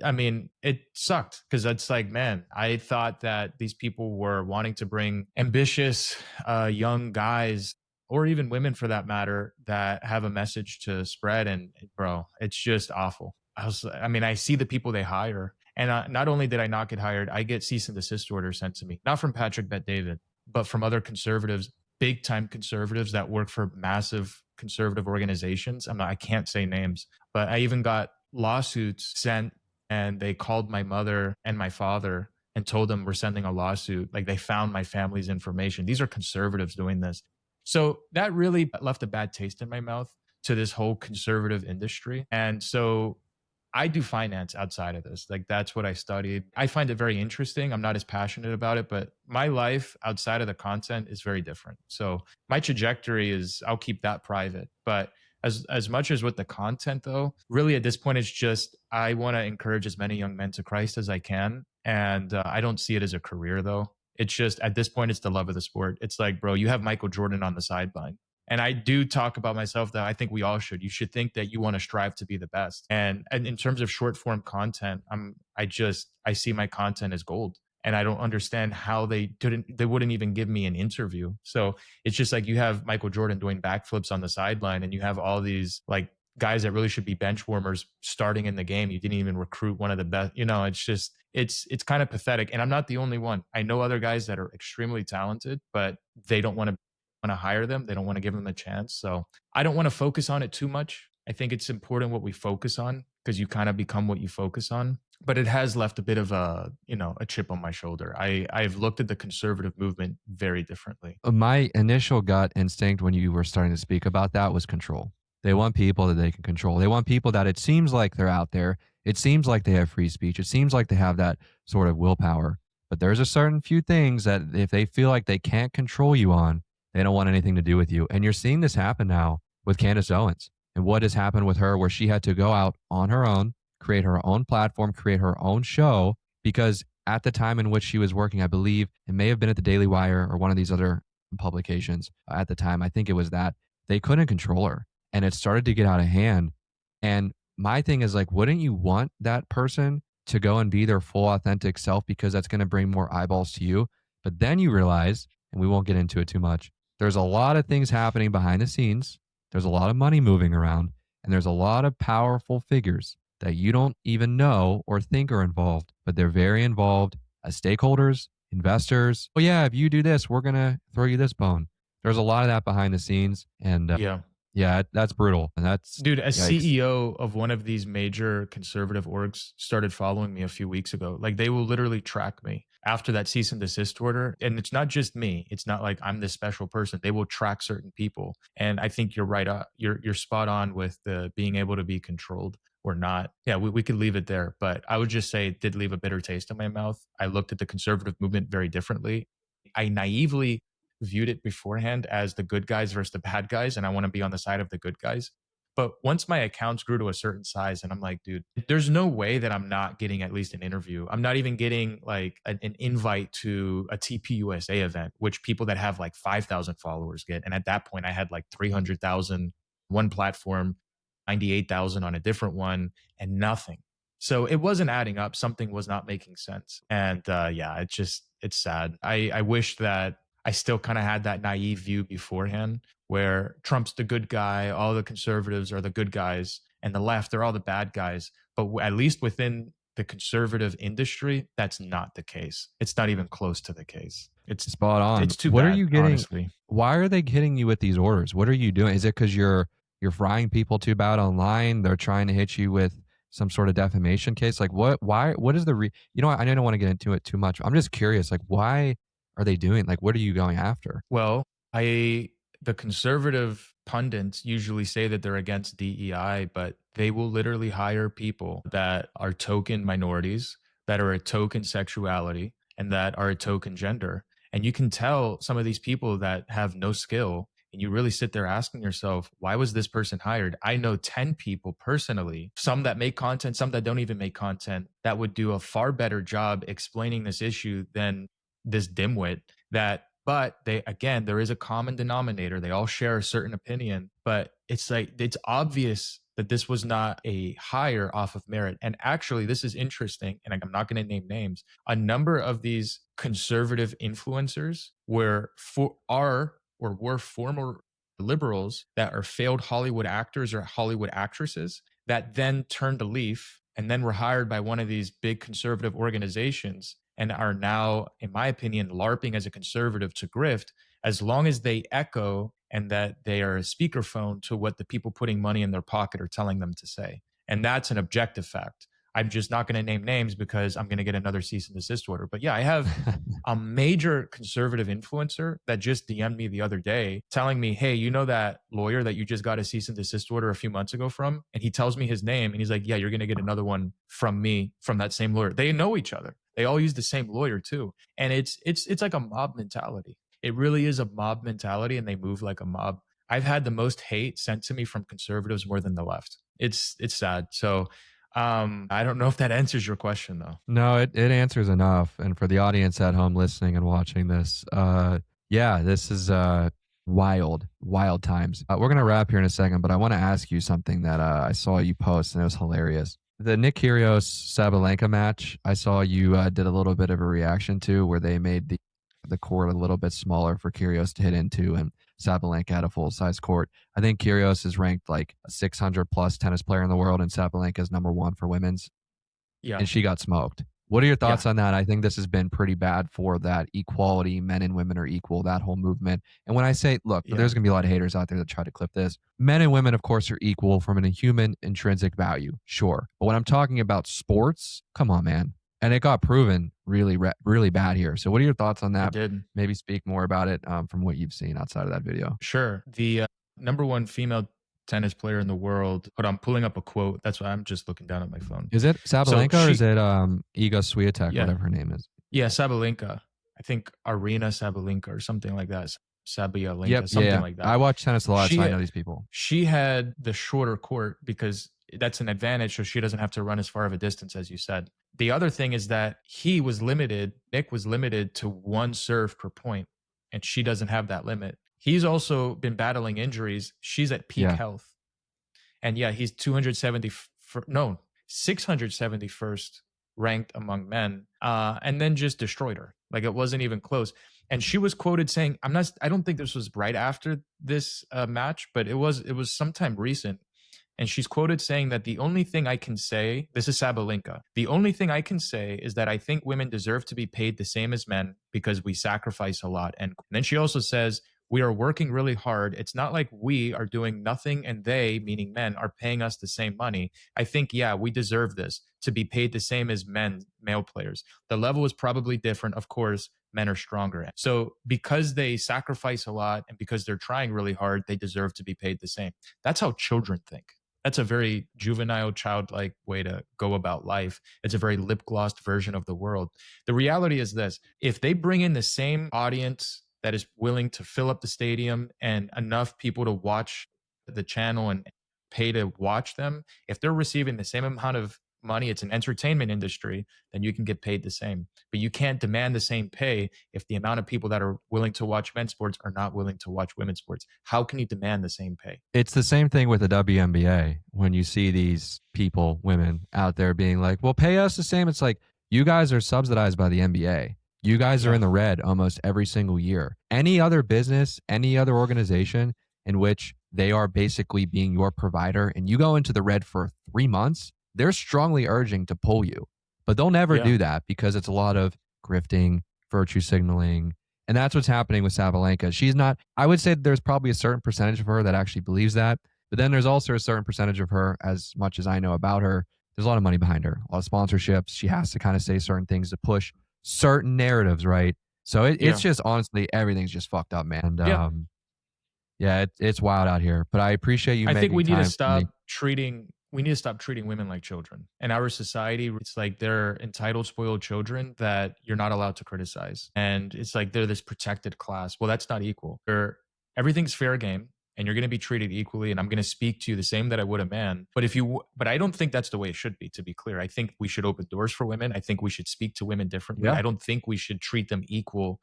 it sucked because it's like, man, I thought that these people were wanting to bring ambitious young guys or even women for that matter that have a message to spread. And bro, it's just awful. I see the people they hire. And not only did I not get hired, I get cease and desist orders sent to me, not from Patrick Bet-David, but from other conservatives, big time conservatives that work for massive conservative organizations. I can't say names, but I even got lawsuits sent and they called my mother and my father and told them we're sending a lawsuit. Like they found my family's information. These are conservatives doing this. So that really left a bad taste in my mouth to this whole conservative industry. And so I do finance outside of this. Like that's what I studied. I find it very interesting. I'm not as passionate about it, but my life outside of the content is very different. So my trajectory is I'll keep that private. But as much as with the content though, really at this point, it's just I want to encourage as many young men to Christ as I can. And I don't see it as a career though. It's just at this point, it's the love of the sport. It's like, bro, you have Michael Jordan on the sideline. And I do talk about myself that I think we all should. You should think that you want to strive to be the best. And in terms of short form content, I see my content as gold. And I don't understand how they wouldn't even give me an interview. So it's just like you have Michael Jordan doing backflips on the sideline and you have all these like guys that really should be bench warmers starting in the game. You didn't even recruit one of the best. It's just, it's kind of pathetic. And I'm not the only one. I know other guys that are extremely talented, but they don't want to hire them. They don't want to give them a chance. So I don't want to focus on it too much. I think it's important what we focus on because you kind of become what you focus on. But it has left a bit of a chip on my shoulder. I've looked at the conservative movement very differently. My initial gut instinct when you were starting to speak about that was control. They want people that they can control. They want people that it seems like they're out there. It seems like they have free speech. It seems like they have that sort of willpower. But there's a certain few things that if they feel like they can't control you on, they don't want anything to do with you. And you're seeing this happen now with Candace Owens and what has happened with her where she had to go out on her own, create her own platform, create her own show, because at the time in which she was working, I believe it may have been at the Daily Wire or one of these other publications at the time. I think it was that they couldn't control her and it started to get out of hand. And my thing is like, wouldn't you want that person to go and be their full authentic self because that's going to bring more eyeballs to you? But then you realize, and we won't get into it too much, there's a lot of things happening behind the scenes. There's a lot of money moving around, and there's a lot of powerful figures that you don't even know or think are involved, but they're very involved as stakeholders, investors. Oh yeah, if you do this, we're going to throw you this bone. There's a lot of that behind the scenes. And Yeah, that's brutal. And that's Dude, a yikes. CEO of one of these major conservative orgs started following me a few weeks ago. Like they will literally track me after that cease and desist order. And it's not just me. It's not like I'm this special person. They will track certain people. And I think you're right. You're spot on with the being able to be controlled or not. Yeah, we could leave it there. But I would just say it did leave a bitter taste in my mouth. I looked at the conservative movement very differently. I naively viewed it beforehand as the good guys versus the bad guys. And I want to be on the side of the good guys. But once my accounts grew to a certain size, and I'm like, dude, there's no way that I'm not getting at least an interview. I'm not even getting like an invite to a TPUSA event, which people that have like 5,000 followers get. And at that point, I had like 300,000 one platform, 98,000 on a different one, and nothing. So it wasn't adding up. Something was not making sense. And yeah, it's sad. I wish that I still kind of had that naive view beforehand where Trump's the good guy, all the conservatives are the good guys, and the left are all the bad guys. But at least within the conservative industry, that's not the case. It's not even close to the case. Spot on. It's too What are bad, you getting? honestly. Why are they hitting you with these orders? What are you doing? Is it because you're frying people too bad online? They're trying to hit you with some sort of defamation case. Like what? Why? What is the you know what, I don't want to get into it too much. I'm just curious. Like why are they doing? Like what are you going after? Well, the conservative pundits usually say that they're against DEI, but they will literally hire people that are token minorities, that are a token sexuality, and that are a token gender. And you can tell some of these people that have no skill, and you really sit there asking yourself, why was this person hired? I know 10 people personally, some that make content, some that don't even make content, that would do a far better job explaining this issue than this dimwit that. But they, again, there is a common denominator. They all share a certain opinion, but it's like it's obvious that this was not a hire off of merit. And actually, this is interesting, and I'm not going to name names. A number of these conservative influencers were former liberals that are failed Hollywood actors or Hollywood actresses that then turned a leaf and then were hired by one of these big conservative organizations and are now, in my opinion, LARPing as a conservative to grift, as long as they echo and that they are a speakerphone to what the people putting money in their pocket are telling them to say. And that's an objective fact. I'm just not going to name names because I'm going to get another cease and desist order. But yeah, I have a major conservative influencer that just DM'd me the other day telling me, hey, you know that lawyer that you just got a cease and desist order a few months ago from? And he tells me his name and he's like, yeah, you're going to get another one from me, from that same lawyer. They know each other. They all use the same lawyer too. And it's like a mob mentality. It really is a mob mentality and they move like a mob. I've had the most hate sent to me from conservatives more than the left. It's sad. So I don't know if that answers your question though. No, it answers enough. And for the audience at home listening and watching this, yeah, this is wild times. We're gonna wrap here in a second, but I want to ask you something that I saw you post and it was hilarious. The Nick Kyrgios Sabalenka match, I saw you did a little bit of a reaction to where they made the court a little bit smaller for Kyrgios to hit into, and Sabalenka had a full size court. I think Kyrgios is ranked like a 600 plus tennis player in the world, and Sabalenka is number 1 for women's, Yeah. and she got smoked. What are your thoughts Yeah. on that? I think this has been pretty bad for that equality. Men and women are equal, that whole movement. And when I say, look, Yeah. there's going to be a lot of haters out there that try to clip this. Men and women, of course, are equal from a human intrinsic value. Sure. But when I'm talking about sports, come on, man. And it got proven really bad here. So what are your thoughts on I that? did. Maybe speak more about it from what you've seen outside of that video. Sure. The number one female tennis player in the world. Hold on, I'm pulling up a quote. That's why I'm just looking down at my phone. Is it So Sabalenka or is it Iga Swiatek, yeah, whatever her name is? yeah, Sabalenka. I think Aryna Sabalenka or something like that. Yep. Sabalenka, Yeah, something yeah. like I that. watch tennis a lot, so I She know these people. she had the shorter court because that's an advantage, so she doesn't have to run as far of a distance as you said. The other thing is that Nick was limited to one serve per point, and she doesn't have that limit. He's also been battling injuries. She's at peak Yeah. health. And yeah, he's 671st ranked among men, and then just destroyed her. Like it wasn't even close. And she was quoted saying, I don't think this was right after this match, but it was sometime recent. And she's quoted saying that the only thing I can say, this is Sabalenka, the only thing I can say is that I think women deserve to be paid the same as men because we sacrifice a lot. And then she also says, We are working really hard. It's not like we are doing nothing and they, meaning men, are paying us the same money. I think, yeah, we deserve this to be paid the same as male players. The level is probably different. Of course, men are stronger. So because they sacrifice a lot and because they're trying really hard, they deserve to be paid the same. That's how children think. That's a very juvenile, childlike way to go about life. It's a very lip glossed version of the world. The reality is this: if they bring in the same audience that is willing to fill up the stadium and enough people to watch the channel and pay to watch them, if they're receiving the same amount of money, it's an entertainment industry, then you can get paid the same. But you can't demand the same pay if the amount of people that are willing to watch men's sports are not willing to watch women's sports. How can you demand the same pay? It's the same thing with the WNBA. When you see these people, women out there being like, well, pay us the same. It's like, you guys are subsidized by the NBA. You guys are Yeah. in the red almost every single year. Any other business, any other organization in which they are basically being your provider and you go into the red for 3 months, they're strongly urging to pull you. But they'll never Yeah. do that because it's a lot of grifting, virtue signaling. And that's what's happening with Sabalenka. She's not, I would say there's probably a certain percentage of her that actually believes that. But then there's also a certain percentage of her, as much as I know about her, there's a lot of money behind her, a lot of sponsorships. She has to kind of say certain things to push certain narratives, right? So it's Yeah. just honestly, everything's just fucked up, man. And Yeah. yeah, it's wild out here. But I appreciate you I think making we need to time for me. stop treating women like children. In our society, it's like they're entitled, spoiled children that you're not allowed to criticize. And it's like they're this protected class. Well, that's not equal. Everything's fair game and you're going to be treated equally and I'm going to speak to you the same that I would a man. But I don't think that's the way it should be, to be clear. I think we should open doors for women. I think we should speak to women differently. Yeah. I don't think we should treat them equal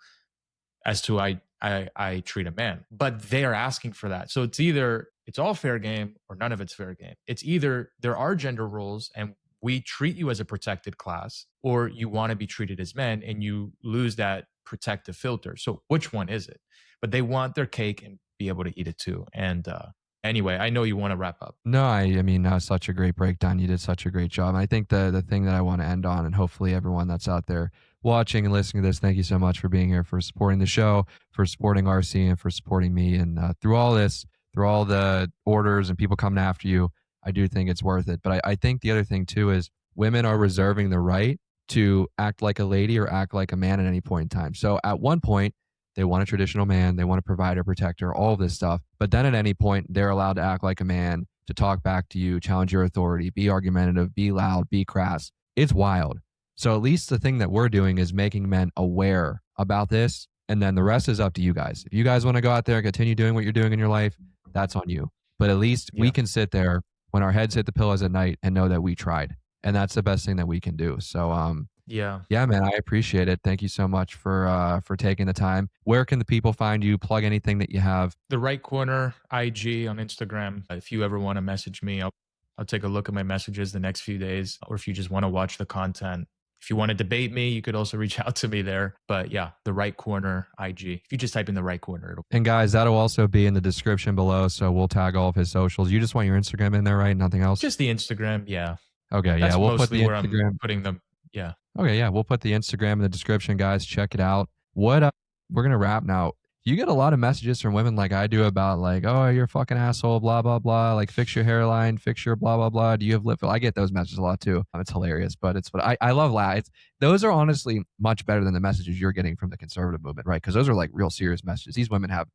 as to I treat a man. But they are asking for that. So it's either it's all fair game or none of it's fair game. It's either there are gender roles and we treat you as a protected class, or you want to be treated as men and you lose that protective filter. So which one is it? But they want their cake and be able to eat it too. And anyway, I know you want to wrap up. No, I mean, that was such a great breakdown. You did such a great job. And I think the thing that I want to end on, and hopefully everyone that's out there watching and listening to this, thank you so much for being here, for supporting the show, for supporting RC, and for supporting me. And through all this, through all the orders and people coming after you, I do think it's worth it. But I think the other thing too is women are reserving the right to act like a lady or act like a man at any point in time. So at one point, they want a traditional man. They want a provider, protector, all of this stuff. But then at any point, they're allowed to act like a man, to talk back to you, challenge your authority, be argumentative, be loud, be crass. It's wild. So at least the thing that we're doing is making men aware about this. And then the rest is up to you guys. If you guys want to go out there and continue doing what you're doing in your life, that's on you. But at least we Yeah. can sit there when our heads hit the pillows at night and know that we tried. And that's the best thing that we can do. So Yeah. yeah, man, I appreciate it. Thank you so much for taking the time. Where can the people find you? Plug anything that you have. The Right Corner IG on Instagram. If you ever want to message me, I'll take a look at my messages the next few days. Or if you just want to watch the content, if you want to debate me, you could also reach out to me there. But yeah, The Right Corner IG. If you just type in The Right Corner, it'll. And guys, that'll also be in the description below. So we'll tag all of his socials. You just want your Instagram in there, right? Nothing else? Just the Instagram. Yeah. Okay, That's yeah. We'll put mostly the where Instagram. I'm putting them. Yeah. Okay, yeah. We'll put the Instagram in the description, guys. Check it out. What we're gonna wrap now. You get a lot of messages from women like I do about like, oh, you're a fucking asshole, blah blah blah. Like, fix your hairline, fix your blah blah blah. Do you have lip fill? I get those messages a lot too. It's hilarious, but it's what I love. Those are honestly much better than the messages you're getting from the conservative movement, right? Because those are like real serious messages. These women have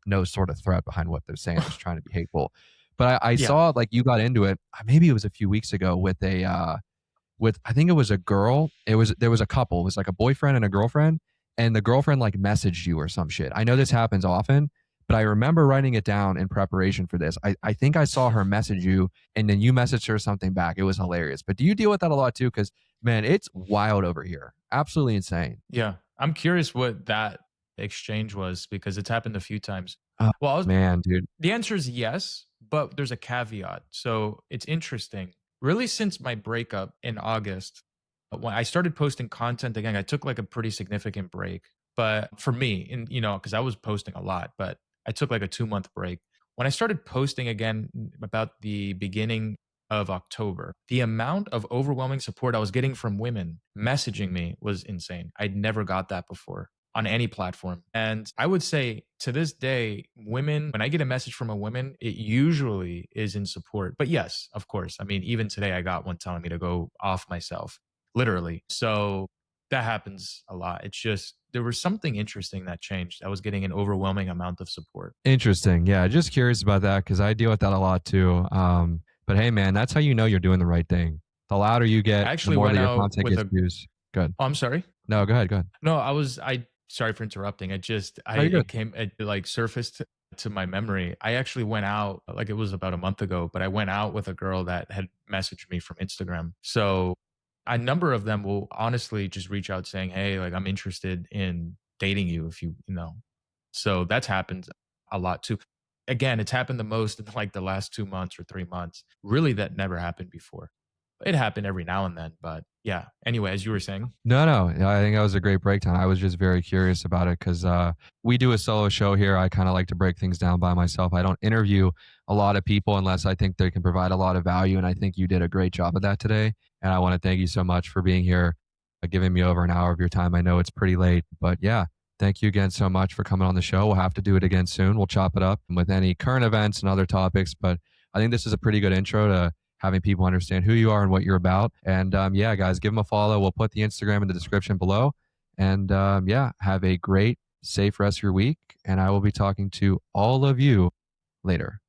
no sort of threat behind what they're saying, just trying to be hateful. But I Yeah. saw like you got into it. Maybe it was a few weeks ago with I think it was a girl. There was a couple. It was like a boyfriend and a girlfriend, and the girlfriend like messaged you or some shit. I know this happens often, but I remember writing it down in preparation for this. I think I saw her message you, and then you messaged her something back. It was hilarious. But do you deal with that a lot too? Because man, it's wild over here. Absolutely insane. Yeah. I'm curious what that exchange was because it's happened a few times. Oh, Well, man, dude. the answer is yes, but there's a caveat. So it's interesting. Really, since my breakup in August, when I started posting content again, I took like a pretty significant break. But for me, because I was posting a lot, but I took like a 2-month break. When I started posting again about the beginning of October, the amount of overwhelming support I was getting from women messaging me was insane. I'd never got that before. on any platform. And I would say to this day, women, when I get a message from a woman, it usually is in support. But yes, of course. I mean, even today, I got one telling me to go off myself, literally. So that happens a lot. It's just, there was something interesting that changed. I was getting an overwhelming amount of support. Interesting. Yeah, just curious about that because I deal with that a lot too. But hey, man, that's how you know you're doing the right thing. The louder you I get, the actually more went that your out content with gets a, views. Good. oh, I'm sorry. No, go ahead. Go ahead. No, sorry for interrupting. No, you're good. It like surfaced to my memory. I actually went out, like it was about a month ago, but I went out with a girl that had messaged me from Instagram. So a number of them will honestly just reach out saying, "Hey, like I'm interested in dating you if you know." So that's happened a lot too. Again, it's happened the most in like the last 2 months or 3 months. Really, that never happened before. It happened every now and then, but yeah. Anyway, as you were saying. No, no. I think that was a great breakdown. I was just very curious about it because we do a solo show here. I kind of like to break things down by myself. I don't interview a lot of people unless I think they can provide a lot of value. And I think you did a great job of that today. And I want to thank you so much for being here, giving me over an hour of your time. I know it's pretty late, but yeah, thank you again so much for coming on the show. We'll have to do it again soon. We'll chop it up with any current events and other topics. But I think this is a pretty good intro to having people understand who you are and what you're about. And yeah, guys, give them a follow. We'll put the Instagram in the description below. And yeah, have a great, safe rest of your week. And I will be talking to all of you later.